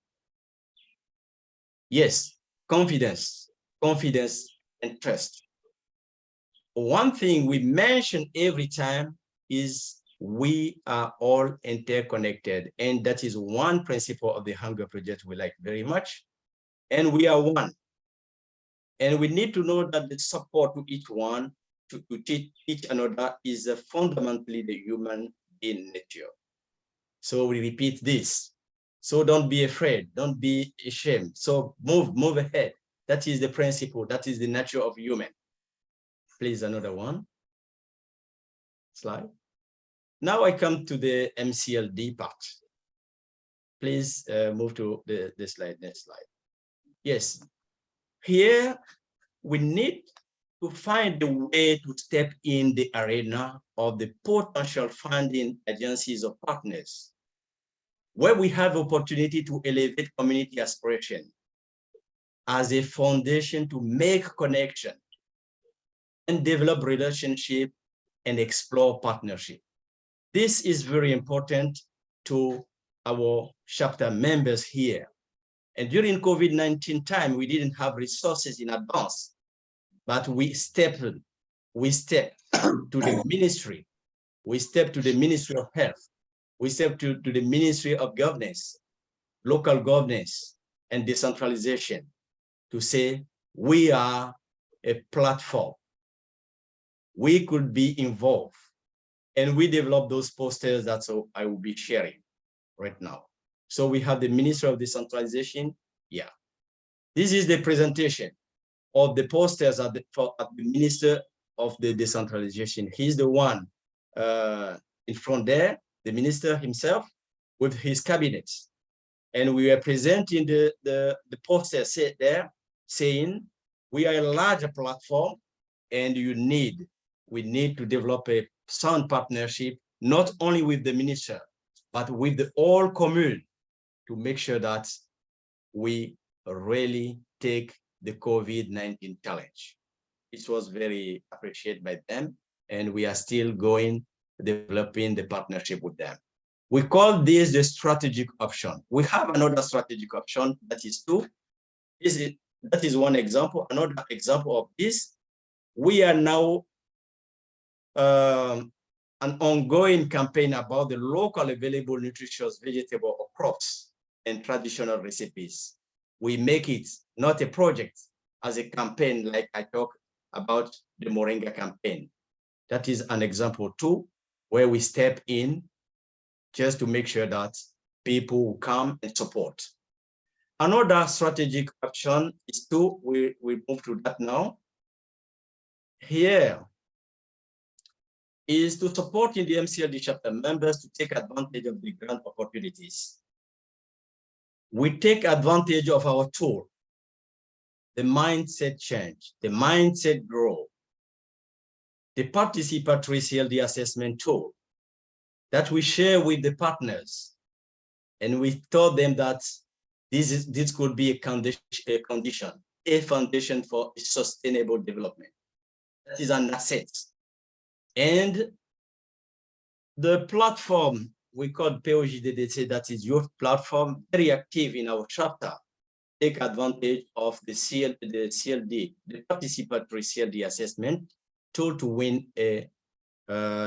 Yes, confidence and trust. One thing we mention every time is we are all interconnected, and that is one principle of the Hunger Project we like very much. and we are one. And we need to know that the support to each one, to teach each another, is fundamentally the human in nature. So we repeat this. So don't be afraid, don't be ashamed. So move ahead. That is the principle, that is the nature of human. Please, another one. Slide. Now I come to the MCLD part. Please move to the slide, next slide. Yes, here we need to find a way to step in the arena of the potential funding agencies or partners, where we have opportunity to elevate community aspiration as a foundation to make connection and develop relationship and explore partnership. This is very important to our chapter members here. And during COVID-19 time, we didn't have resources in advance, but we stepped to the ministry. We stepped to the Ministry of Health. We stepped to the Ministry of Governance, local governance, and decentralization to say, we are a platform. We could be involved. And we developed those posters that I will be sharing right now. So we have the Ministry of Decentralization. Yeah. This is the presentation of the posters at the Minister of the Decentralization. He's the one in front there, the minister himself with his cabinet. And we are presenting the poster set there saying, we are a larger platform and we need to develop a sound partnership, not only with the minister, but with the whole commune to make sure that we really take the COVID-19 challenge. It was very appreciated by them, and we are still developing the partnership with them. We call this the strategic option. We have another strategic option that is two. That is one example. Another example of this, we are now an ongoing campaign about the local available nutritious vegetable or crops and traditional recipes. We make it not a project, as a campaign, like I talked about the Moringa campaign. That is an example too, where we step in just to make sure that people will come and support. Another strategic option is we move to that now. Here is to support in the MCLD chapter members to take advantage of the grant opportunities. We take advantage of our tool, the mindset change, the mindset growth, the participatory CLD assessment tool that we share with the partners. And we told them that this could be a foundation for sustainable development. That is an asset. And the platform we call POJDDC, that is youth platform, very active in our chapter, take advantage of the CLD, the participatory CLD assessment tool to win a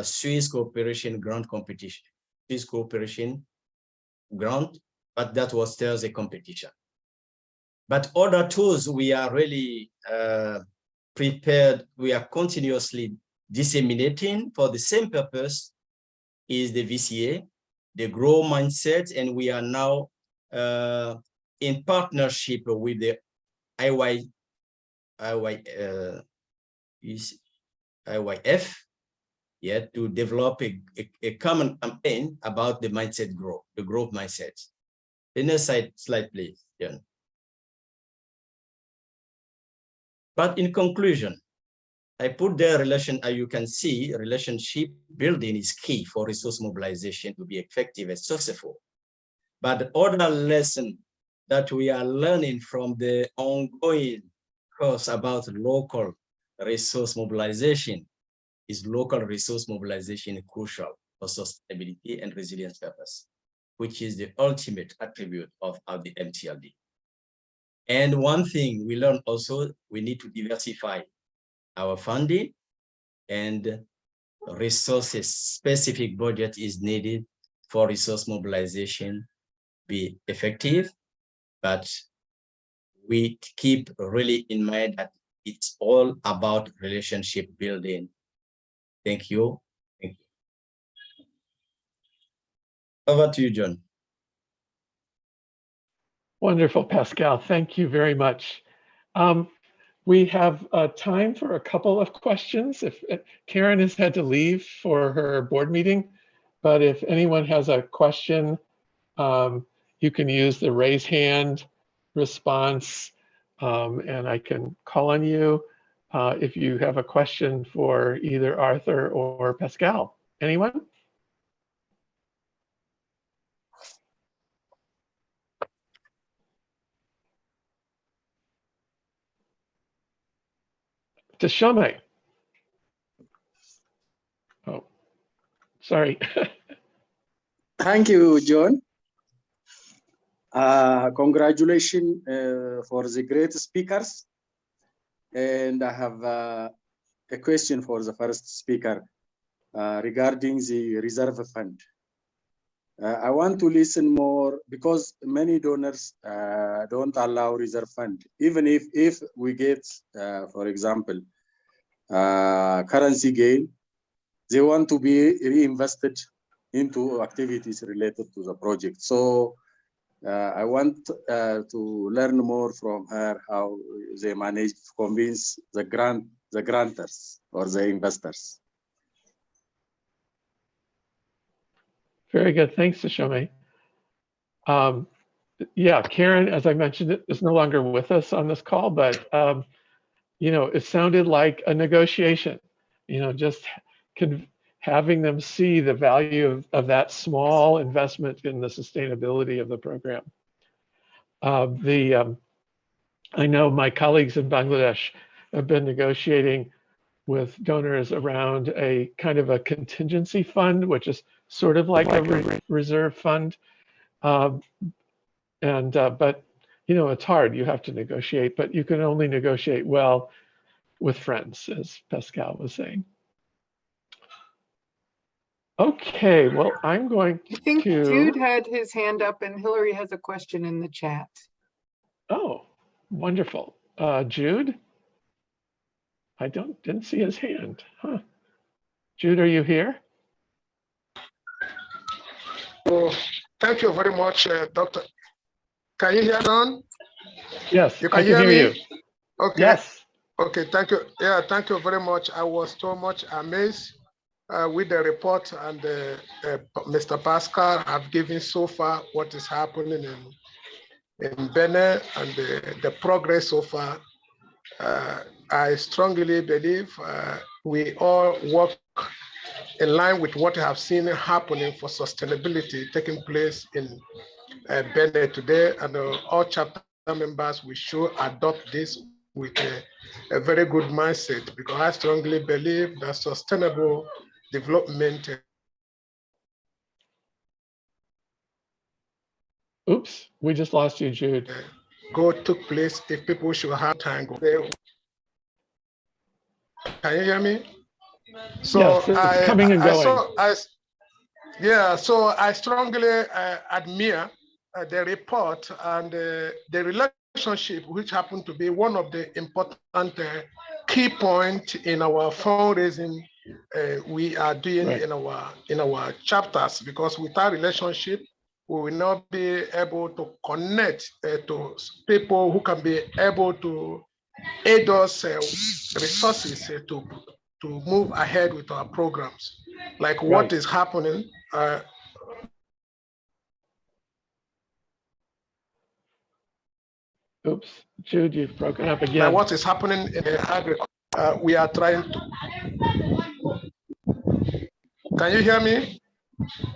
Swiss cooperation grant competition. Swiss cooperation grant, but that was still a competition. But other tools we are really prepared, we are continuously disseminating for the same purpose is the VCA, the growth mindset, and we are now in partnership with the IYF, yeah, to develop a common campaign about the mindset growth, the growth mindset. The next slide, please, Jan. But in conclusion, I put there relation, as you can see, relationship building is key for resource mobilization to be effective and successful. But the other lesson that we are learning from the ongoing course about local resource mobilization is local resource mobilization crucial for sustainability and resilience purpose, which is the ultimate attribute of the MCLD. And one thing we learned also, we need to diversify our funding, and resources, specific budget is needed for resource mobilization be effective, but we keep really in mind that it's all about relationship building. Thank you. Thank you. Over to you, John. Wonderful, Pascal. Thank you very much. We have time for a couple of questions. If Karen has had to leave for her board meeting, but if anyone has a question, you can use the raise hand response, and I can call on you if you have a question for either Arthur or Pascal. Anyone? Teshome. Oh, sorry. Thank you, John. Congratulations for the great speakers. And I have a question for the first speaker regarding the reserve fund. I want to listen more because many donors don't allow reserve fund. Even if we get, for example, currency gain, they want to be reinvested into activities related to the project. So I want to learn more from her how they manage to convince the grantors or the investors. Very good. Thanks, Teshome. Yeah, Karen, as I mentioned, is no longer with us on this call, but you know, it sounded like a negotiation. You know, just having them see the value of that small investment in the sustainability of the program. I know my colleagues in Bangladesh have been negotiating with donors around a kind of a contingency fund, which is sort of like a reserve fund. But you know, it's hard. You have to negotiate, but you can only negotiate well with friends, as Pascal was saying. Okay, well, I'm going to... I think Jude had his hand up and Hillary has a question in the chat. Oh, wonderful. Jude? I didn't see his hand. Huh. Jude, are you here? Oh, thank you very much, Doctor. Can you hear me? Yes, you can I can hear you. Okay. Yes. Okay, thank you. Yeah, thank you very much. I was so much amazed with the report and Mr. Pascal have given so far what is happening in Benin and the progress so far. I strongly believe we all work in line with what I have seen happening for sustainability taking place in Benin today, and all chapter members, we should adopt this with a very good mindset, because I strongly believe that sustainable development. Oops, we just lost you, Jude. Took place if people should have time. Can you hear me? So yes, it's coming and going. So I strongly admire the report and the relationship, which happened to be one of the important key points in our fundraising we are doing right. in our chapters, because without relationship, we will not be able to connect to people who can be able to aid us resources to move ahead with our programs, like right. what is happening. Oops, Jude, you've broken up again. What is happening in agriculture? We are trying to. Can you hear me?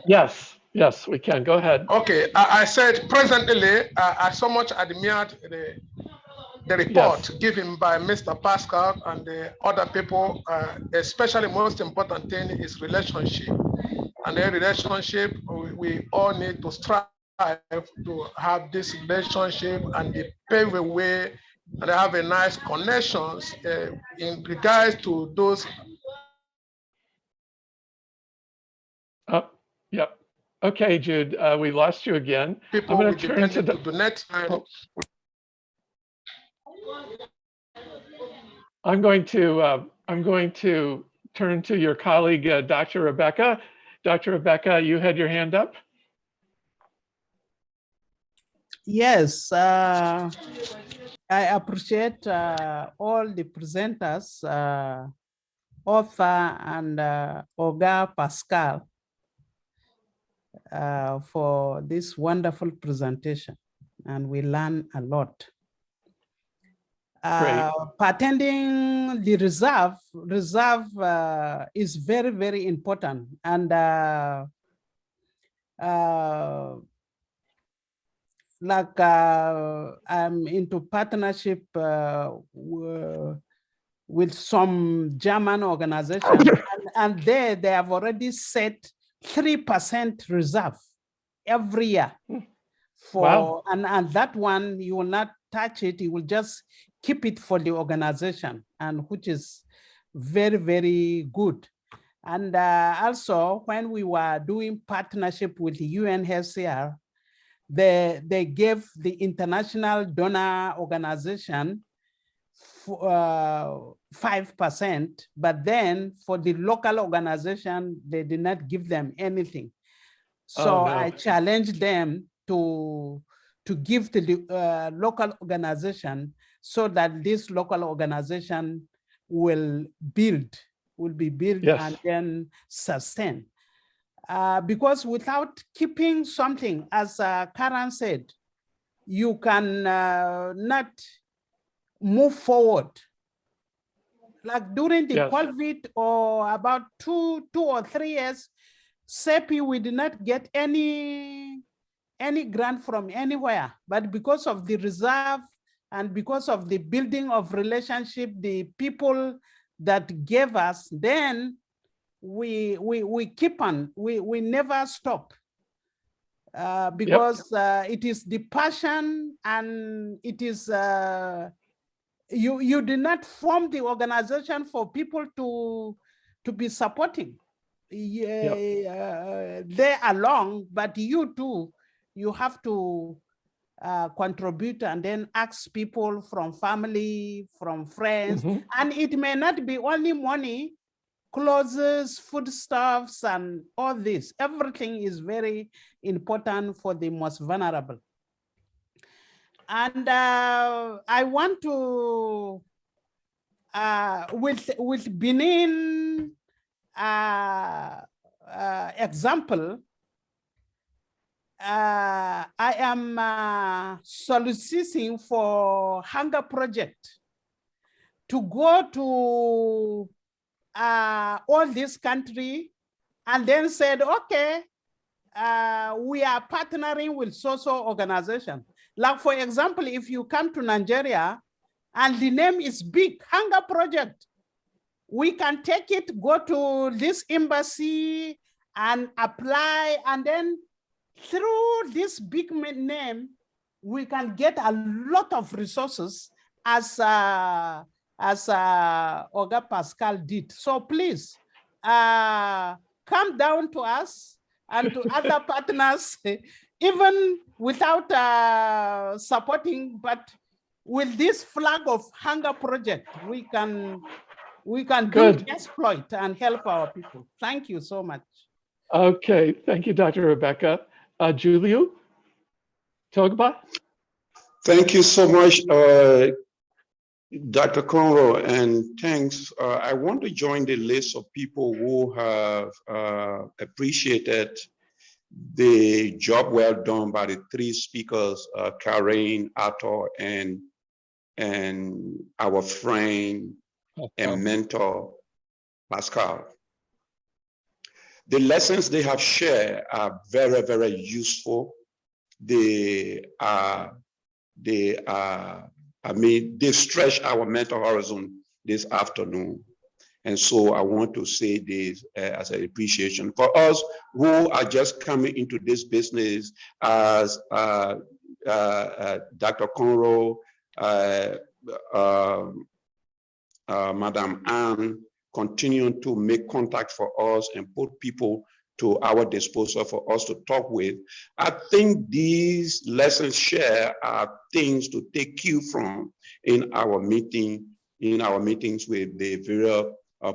Yes, yes, we can. Go ahead. Okay, I said presently, I so much admired the report given by Mr. Pascal and the other people, especially most important thing is relationship. And the relationship, we all need to strive to have this relationship and pave a way and have a nice connections in regards to those. Yep. Okay, Jude, we lost you again. People I'm going to turn to the next time. I'm going to turn to your colleague, Dr. Rebecca. Dr. Rebecca, you had your hand up. Yes, I appreciate all the presenters, Arthur and Oga Pascal, for this wonderful presentation, and we learn a lot. Attending the reserve is very, very important, and like I'm into partnership with some German organization, and they have already set 3% reserve every year for, wow. and that one you will not touch it, you will just keep it for the organization, and which is very, very good. And also when we were doing partnership with the UNHCR, they gave the international donor organization 5%, but then for the local organization, they did not give them anything. So Oh, no. I challenged them to give to the local organization so that this local organization will be built Yes. and then sustain. Because without keeping something, as Karen said, you can not move forward. Like during the Yes. COVID or about two or 3 years, CEPI, we did not get any grant from anywhere, but because of the reserve and because of the building of relationship, the people that gave us, then we keep on, we never stop. Because it is the passion, and it is, you did not form the organization for people to be supporting. They along, but you too, you have to contribute and then ask people from family, from friends, and it may not be only money, clothes, foodstuffs, and all this. Everything is very important for the most vulnerable. And I want to, with Benin example, I am soliciting for hunger project to go to all this country, and then said, okay, we are partnering with social organization. Like for example, if you come to Nigeria and the name is big, Hunger Project, we can take it, go to this embassy and apply, and then through this big name, we can get a lot of resources as Oga Pascal did. So please come down to us and to other partners, even without supporting, but with this flag of Hunger Project, we can do exploit and help our people. Thank you so much. Okay, thank you, Dr. Rebecca. Julio Togba. Thank you so much, Dr. Conroe, and thanks. I want to join the list of people who have appreciated the job well done by the 3 speakers, Karen, Arthur, and our friend and mentor, Pascal. The lessons they have shared are very, very useful. They stretch our mental horizon this afternoon. And so I want to say this as an appreciation for us who are just coming into this business, as Dr. Conroe, Madam Anne, continuing to make contact for us and put people to our disposal for us to talk with. I think these lessons shared are things to take cue from in our meetings with the various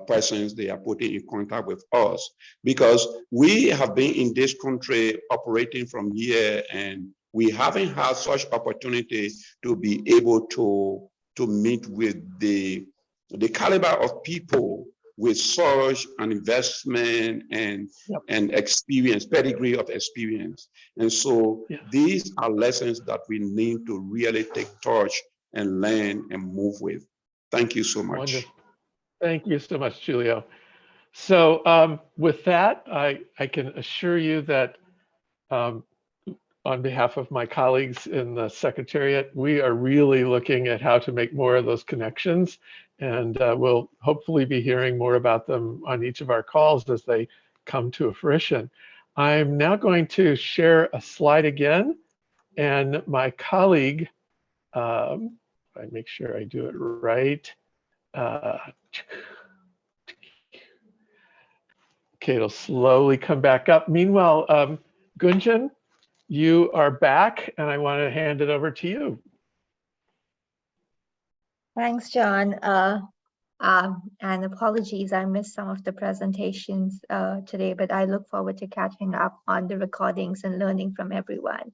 persons they are putting in contact with us, because we have been in this country operating from here, and we haven't had such opportunity to be able to meet with the caliber of people with such an investment and experience, pedigree of experience. And so these are lessons that we need to really take touch and learn and move with. Thank you so much. Wonderful. Thank you so much, Julio. So with that, I can assure you that on behalf of my colleagues in the Secretariat, we are really looking at how to make more of those connections, and we'll hopefully be hearing more about them on each of our calls as they come to fruition. I'm now going to share a slide again, and my colleague, I make sure I do it right. Okay, it'll slowly come back up. Meanwhile, Gunjan, you are back, and I want to hand it over to you. Thanks, John. And apologies, I missed some of the presentations today, but I look forward to catching up on the recordings and learning from everyone.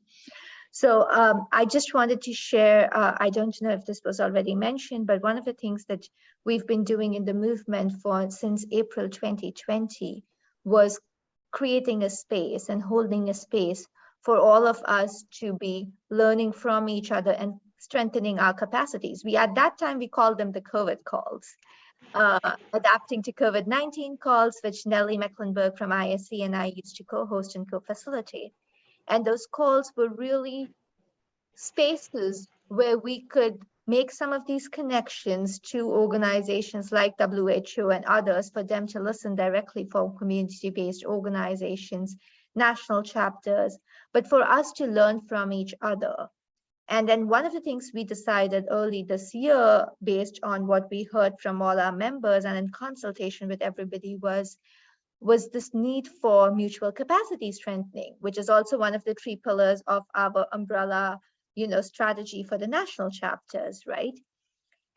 So I just wanted to share, I don't know if this was already mentioned, but one of the things that we've been doing in the movement since April 2020 was creating a space and holding a space for all of us to be learning from each other and strengthening our capacities. At that time, we called them the COVID calls, adapting to COVID-19 calls, which Nellie Mecklenburg from ISC and I used to co-host and co-facilitate. And those calls were really spaces where we could make some of these connections to organizations like WHO and others, for them to listen directly from community-based organizations, national chapters, but for us to learn from each other. And then one of the things we decided early this year, based on what we heard from all our members and in consultation with everybody, was this need for mutual capacity strengthening, which is also one of the 3 pillars of our umbrella, strategy for the national chapters, right?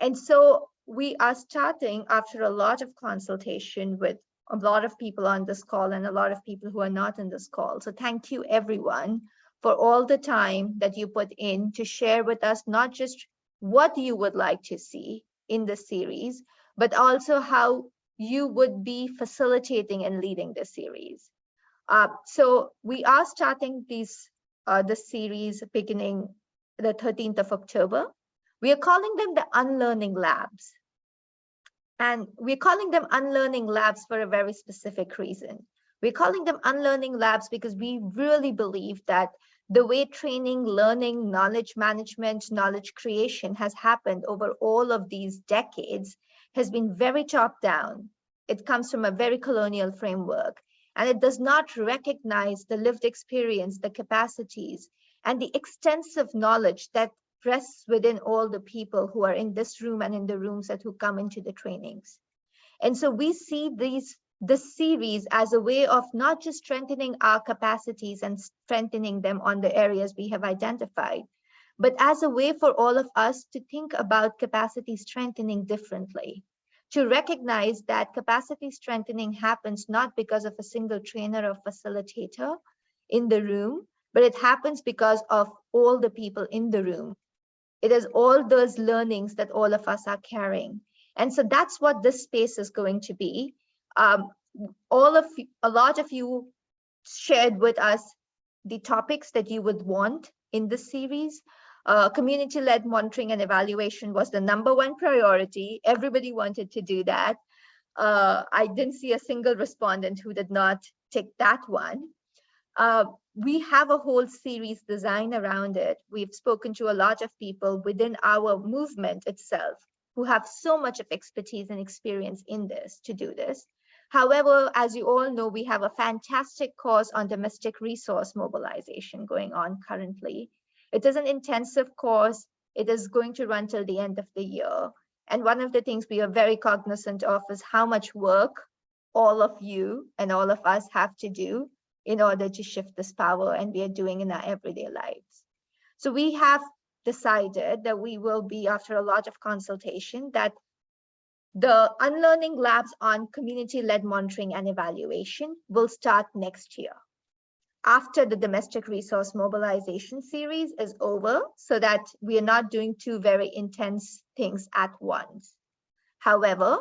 And so we are starting, after a lot of consultation with a lot of people on this call and a lot of people who are not in this call. So thank you everyone for all the time that you put in to share with us, not just what you would like to see in the series, but also how you would be facilitating and leading the series. So we are starting the series beginning the 13th of October. We are calling them the Unlearning Labs. And we're calling them Unlearning Labs for a very specific reason. We're calling them Unlearning Labs because we really believe that the way training, learning, knowledge management, knowledge creation has happened over all of these decades has been very top down. It comes from a very colonial framework, and it does not recognize the lived experience, the capacities, and the extensive knowledge that rests within all the people who are in this room and in the rooms that who come into the trainings. And so we see this series as a way of not just strengthening our capacities and strengthening them on the areas we have identified, but as a way for all of us to think about capacity strengthening differently, to recognize that capacity strengthening happens not because of a single trainer or facilitator in the room, but it happens because of all the people in the room. It is all those learnings that all of us are carrying. And so that's what this space is going to be. A lot of you shared with us the topics that you would want in this series. Community-led monitoring and evaluation was the #1 priority. Everybody wanted to do that. I didn't see a single respondent who did not take that one. We have a whole series designed around it. We've spoken to a lot of people within our movement itself who have so much of expertise and experience in this to do this. However, as you all know, we have a fantastic course on domestic resource mobilization going on currently. It is an intensive course. It is going to run till the end of the year. And one of the things we are very cognizant of is how much work all of you and all of us have to do in order to shift this power, and we are doing in our everyday lives. So we have decided that we will be, after a lot of consultation, that the Unlearning Labs on community-led monitoring and evaluation will start next year, after the domestic resource mobilization series is over, so that we are not doing two very intense things at once. However,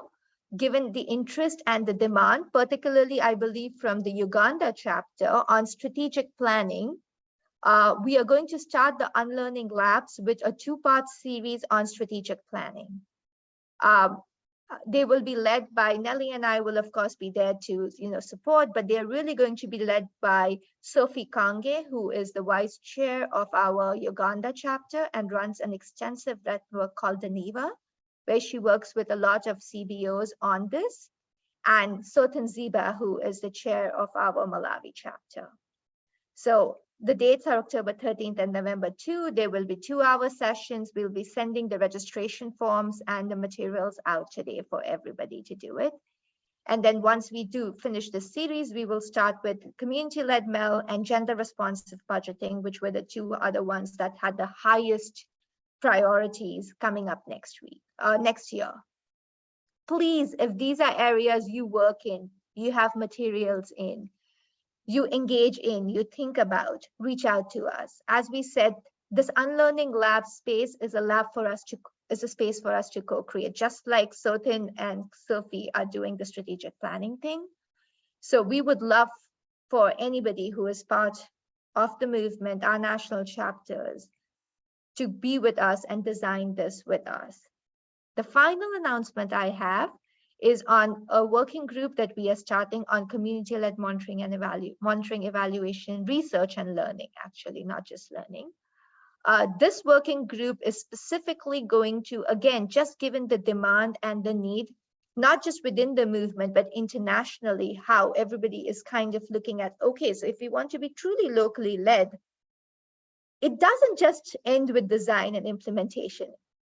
given the interest and the demand, particularly I believe from the Uganda chapter on strategic planning, we are going to start the Unlearning Labs with a two-part series on strategic planning. They will be led by Nelly, and I will of course be there to support, but they're really going to be led by Sophie Kange, who is the vice chair of our Uganda chapter and runs an extensive network called DANIVA, where she works with a lot of CBOs on this, and Sotan Ziba, who is the chair of our Malawi chapter. So the dates are October 13th and November 2. There will be 2-hour sessions. We'll be sending the registration forms and the materials out today for everybody to do it. And then once we do finish the series, we will start with community-led MEL and gender-responsive budgeting, which were the two other ones that had the highest priorities coming up next year. Please, if these are areas you work in, you have materials in, you engage in, you think about, reach out to us. As we said, this Unlearning Lab space is a space for us to co-create, just like Sotin and Sophie are doing the strategic planning thing. So we would love for anybody who is part of the movement, our national chapters, to be with us and design this with us. The final announcement I have is on a working group that we are starting on community-led monitoring and evaluation, research and learning, actually, not just learning. This working group is specifically going to, again, just given the demand and the need, not just within the movement, but internationally, how everybody is kind of looking at, okay, so if we want to be truly locally led, it doesn't just end with design and implementation.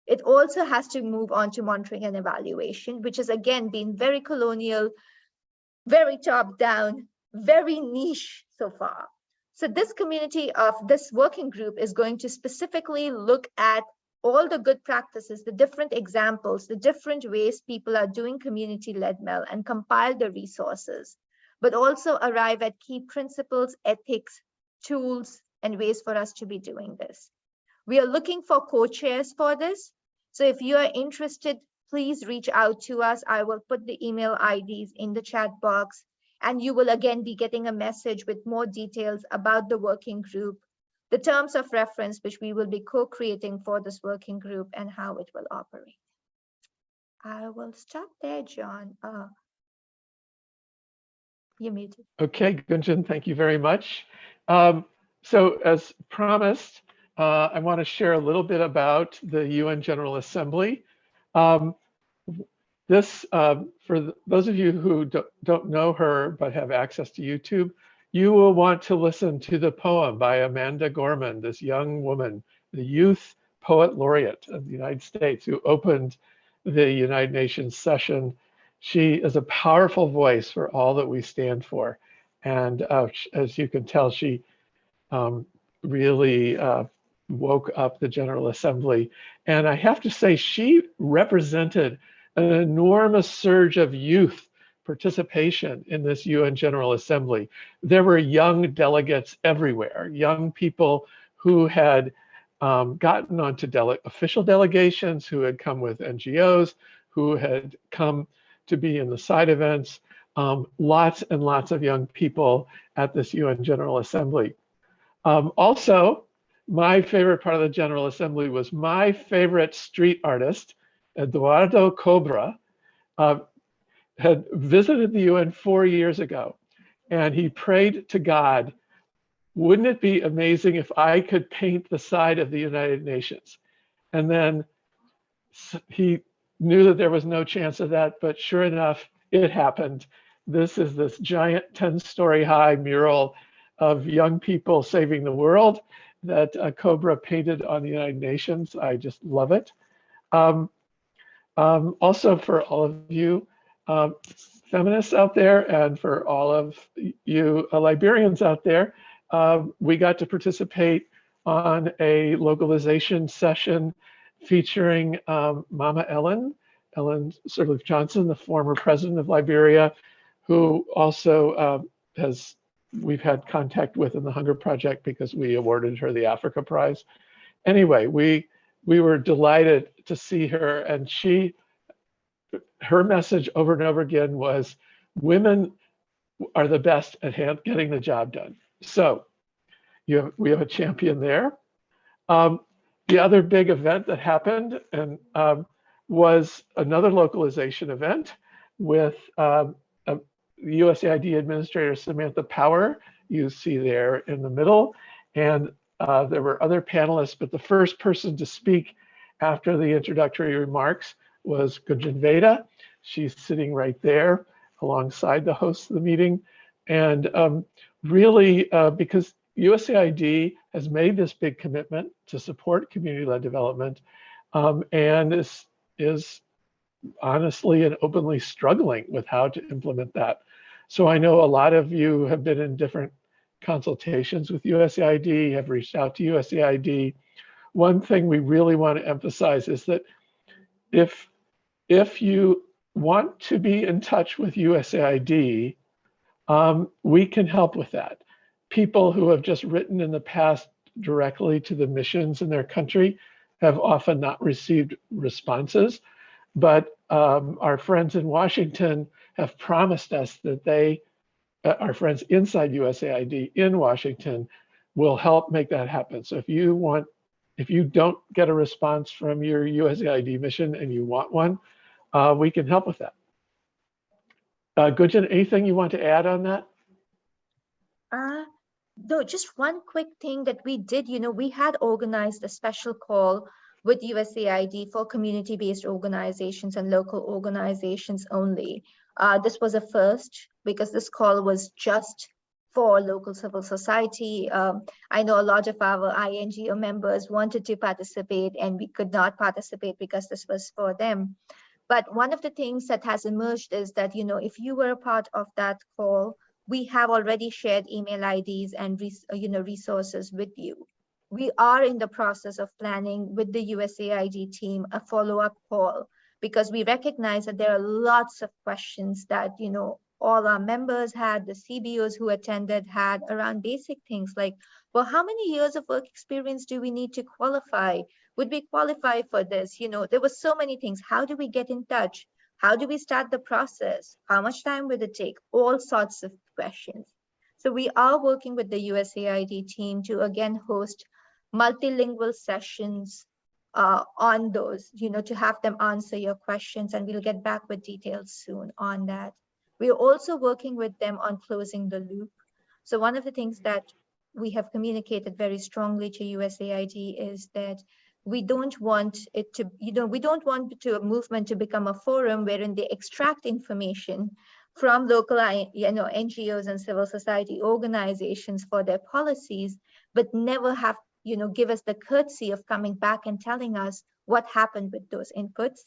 It also has to move on to monitoring and evaluation, which has again been very colonial, very top down, very niche so far. So this community of this working group is going to specifically look at all the good practices, the different examples, the different ways people are doing community-led MEL and compile the resources, but also arrive at key principles, ethics, tools, and ways for us to be doing this. We are looking for co-chairs for this. So if you are interested, please reach out to us. I will put the email IDs in the chat box, and you will again be getting a message with more details about the working group, the terms of reference, which we will be co-creating for this working group, and how it will operate. I will stop there, John. You're muted. Okay, Gunjan, thank you very much. So as promised, I want to share a little bit about the UN General Assembly. For those of you who don't know her but have access to YouTube, you will want to listen to the poem by Amanda Gorman, this young woman, the Youth Poet Laureate of the United States, who opened the United Nations session. She is a powerful voice for all that we stand for. And as you can tell, she really woke up the General Assembly. And I have to say, she represented an enormous surge of youth participation in this UN General Assembly. There were young delegates everywhere, young people who had gotten onto official delegations, who had come with NGOs, who had come to be in the side events, lots and lots of young people at this UN General Assembly. Also, my favorite part of the General Assembly was my favorite street artist, Eduardo Cobra, had visited the UN 4 years ago, and he prayed to God, wouldn't it be amazing if I could paint the side of the United Nations? And then he knew that there was no chance of that, but sure enough, it happened. This is this giant 10-story high mural of young people saving the world that Cobra painted on the United Nations. I just love it. Also for all of you, feminists out there and for all of you Liberians out there, we got to participate on a localization session featuring Mama Ellen Sirleaf Johnson, the former president of Liberia, who also we've had contact with in the Hunger Project because we awarded her the Africa Prize. Anyway, we were delighted to see her, and her message over and over again was, women are the best at getting the job done. So we have a champion there. The other big event that happened was another localization event with USAID Administrator Samantha Power, you see there in the middle. And there were other panelists, but the first person to speak after the introductory remarks was Gunjan Veda. She's sitting right there alongside the host of the meeting. And really, because USAID has made this big commitment to support community-led development and is honestly and openly struggling with how to implement that. So I know a lot of you have been in different consultations with USAID, have reached out to USAID. One thing we really want to emphasize is that if you want to be in touch with USAID, we can help with that. People who have just written in the past directly to the missions in their country have often not received responses, but our friends in Washington have promised us that our friends inside USAID in Washington will help make that happen. So if you don't get a response from your USAID mission and you want one, we can help with that. Gunjan, anything you want to add on that? No, just one quick thing that we did, we had organized a special call with USAID for community-based organizations and local organizations only. This was a first because this call was just for local civil society. I know a lot of our INGO members wanted to participate and we could not participate because this was for them. But one of the things that has emerged is that, if you were a part of that call, we have already shared email IDs and resources with you. We are in the process of planning with the USAID team a follow-up call because we recognize that there are lots of questions that all our members had, the CBOs who attended had around basic things like, well, how many years of work experience do we need to qualify? Would we qualify for this? There were so many things. How do we get in touch? How do we start the process? How much time would it take? All sorts of questions. So we are working with the USAID team to again host multilingual sessions on those, to have them answer your questions, and we'll get back with details soon on that. We're also working with them on closing the loop. So one of the things that we have communicated very strongly to USAID is that we don't want it to, we don't want a movement to become a forum wherein they extract information from local, NGOs and civil society organizations for their policies, but never have, give us the courtesy of coming back and telling us what happened with those inputs.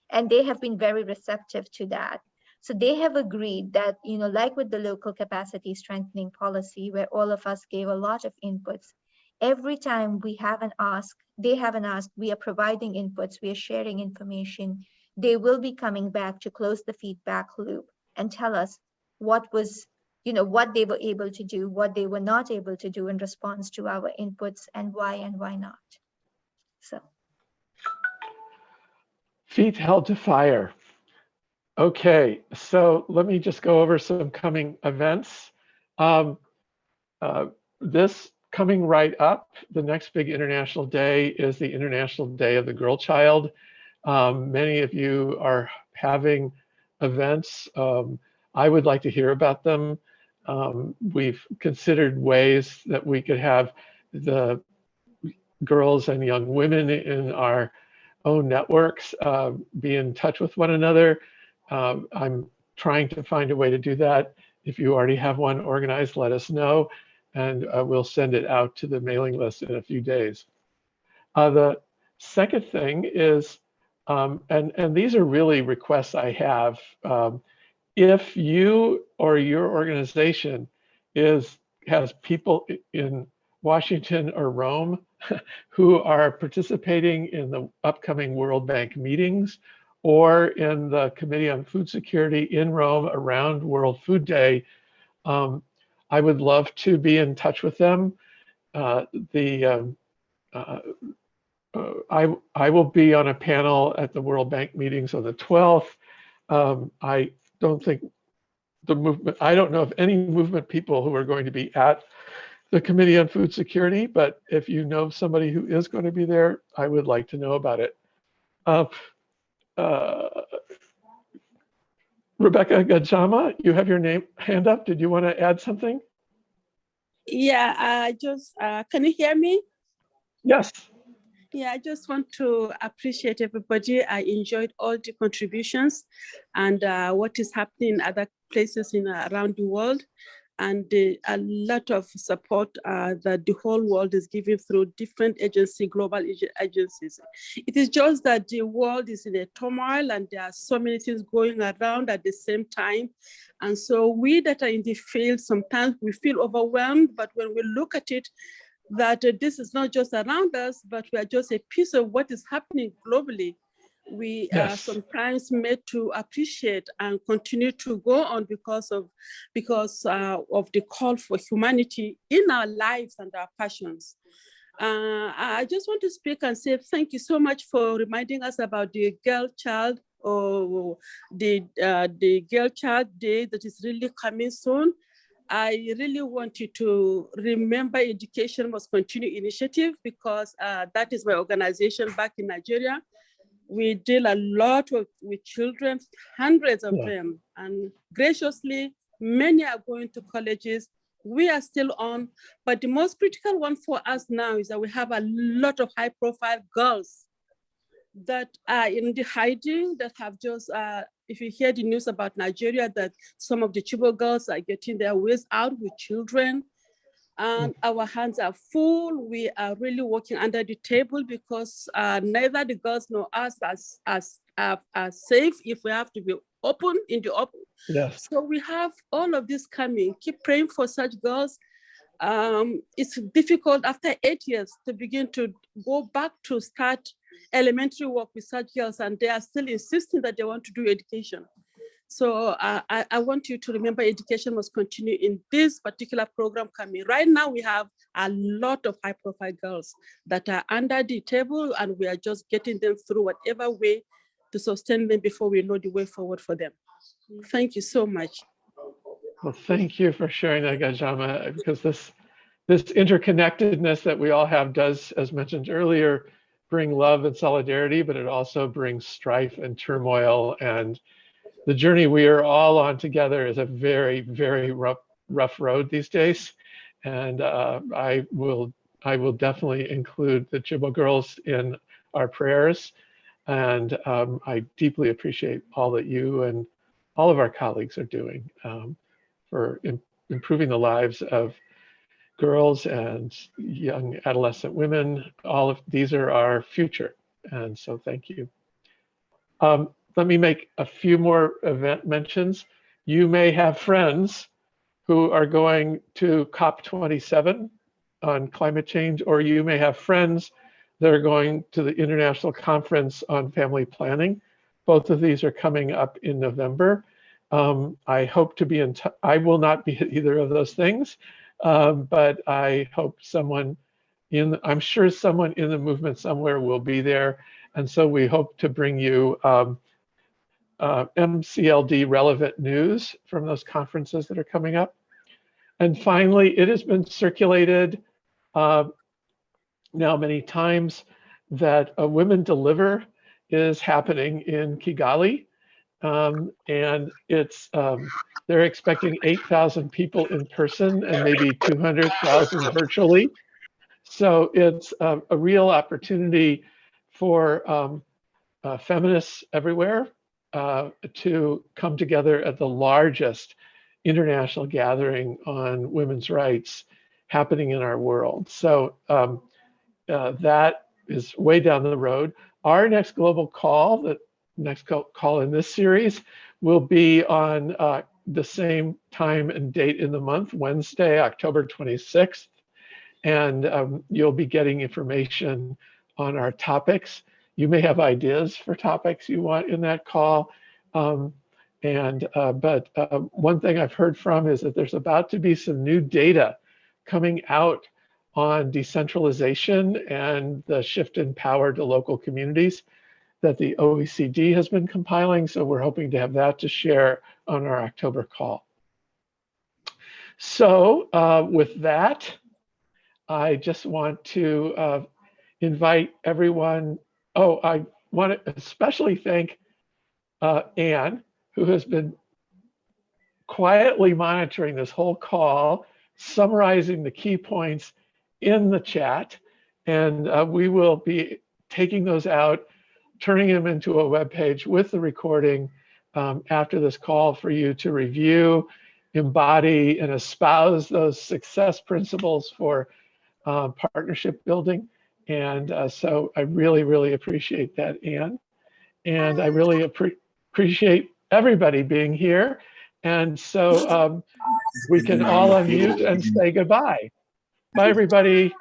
And they have been very receptive to that. So they have agreed that, like with the local capacity strengthening policy, where all of us gave a lot of inputs, every time we have an ask, they have an ask, we are providing inputs, we are sharing information, they will be coming back to close the feedback loop and tell us what was, what they were able to do, what they were not able to do in response to our inputs, and why not. So. Feet held to fire. Okay, so let me just go over some coming events. This coming right up, the next big international day is the International Day of the Girl Child. Many of you are having events. I would like to hear about them. We've considered ways that we could have the girls and young women in our own networks be in touch with one another. I'm trying to find a way to do that. If you already have one organized, let us know, and we'll send it out to the mailing list in a few days. The second thing is And these are really requests I have. If you or your organization has people in Washington or Rome who are participating in the upcoming World Bank meetings or in the Committee on Food Security in Rome around World Food Day, I would love to be in touch with them. I will be on a panel at the World Bank meetings on the 12th. I don't think the movement, I don't know of any movement people who are going to be at the Committee on Food Security, but if you know somebody who is going to be there, I would like to know about it. Rebecca Gajama, you have your hand up. Did you want to add something? Yeah, can you hear me? Yes. Yeah, I just want to appreciate everybody. I enjoyed all the contributions and what is happening in other places around the world, and a lot of support that the whole world is giving through different global agencies. It is just that the world is in a turmoil and there are so many things going around at the same time. And so we that are in the field, sometimes we feel overwhelmed, but when we look at it, that this is not just around us, but we are just a piece of what is happening globally. We are sometimes made to appreciate and continue to go on because of the call for humanity in our lives and our passions. I just want to speak and say thank you so much for reminding us about the Girl Child or the Girl Child Day that is really coming soon. I really want you to remember Education Must Continue initiative, because that is my organization back in Nigeria. We deal a lot with children, hundreds of them, and graciously, many are going to colleges. We are still on, but the most critical one for us now is that we have a lot of high-profile girls that are in the hiding, that have just, if you hear the news about Nigeria, that some of the Chibok girls are getting their ways out with children. And our hands are full. We are really working under the table because neither the girls nor us are safe if we have to be open in the open. Yes. So we have all of this coming. Keep praying for such girls. It's difficult after 8 years to begin to go back to start elementary work with such girls, and they are still insisting that they want to do education. So I want you to remember Education Must Continue in this particular program coming. Right now, we have a lot of high-profile girls that are under the table, and we are just getting them through whatever way to sustain them before we know the way forward for them. Thank you so much. Well, thank you for sharing that, Gajama, because this interconnectedness that we all have does, as mentioned earlier, bring love and solidarity, but it also brings strife and turmoil. And the journey we are all on together is a very, very rough road these days. And I will definitely include the Chibok girls in our prayers. And I deeply appreciate all that you and all of our colleagues are doing for improving the lives of girls and young adolescent women. All of these are our future. And so thank you. Let me make a few more event mentions. You may have friends who are going to COP27 on climate change, or you may have friends that are going to the International Conference on Family Planning. Both of these are coming up in November. I hope to be in touch. I will not be at either of those things, but I hope I'm sure someone in the movement somewhere will be there. And so we hope to bring you MCLD relevant news from those conferences that are coming up. And finally, it has been circulated now many times that a Women Deliver is happening in Kigali. And it's they're expecting 8,000 people in person and maybe 200,000 virtually. So it's a real opportunity for feminists everywhere to come together at the largest international gathering on women's rights happening in our world. So that is way down the road. Our next global call, the next call in this series, will be on the same time and date in the month, Wednesday, October 26th. And you'll be getting information on our topics. You may have ideas for topics you want in that call. But one thing I've heard from is that there's about to be some new data coming out on decentralization and the shift in power to local communities that the OECD has been compiling. So we're hoping to have that to share on our October call. So with that, I just want to invite everyone. Oh, I want to especially thank Anne, who has been quietly monitoring this whole call, summarizing the key points in the chat. And we will be taking those out, turning them into a web page with the recording after this call for you to review, embody, and espouse those success principles for partnership building. And so I really, really appreciate that, Anne. And I really appreciate everybody being here. And so we can all unmute and say goodbye. Bye, everybody.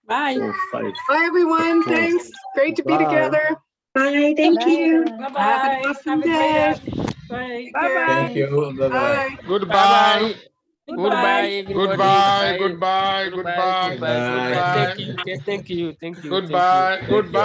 Bye. Bye, everyone. Thanks. Great to be together. Bye, thank you. Have an awesome day. Bye. Bye-bye. Thank you. Bye-bye. Bye. Goodbye. Goodbye. Goodbye. Goodbye. Goodbye. Goodbye. Goodbye. Thank you. Goodbye. Goodbye.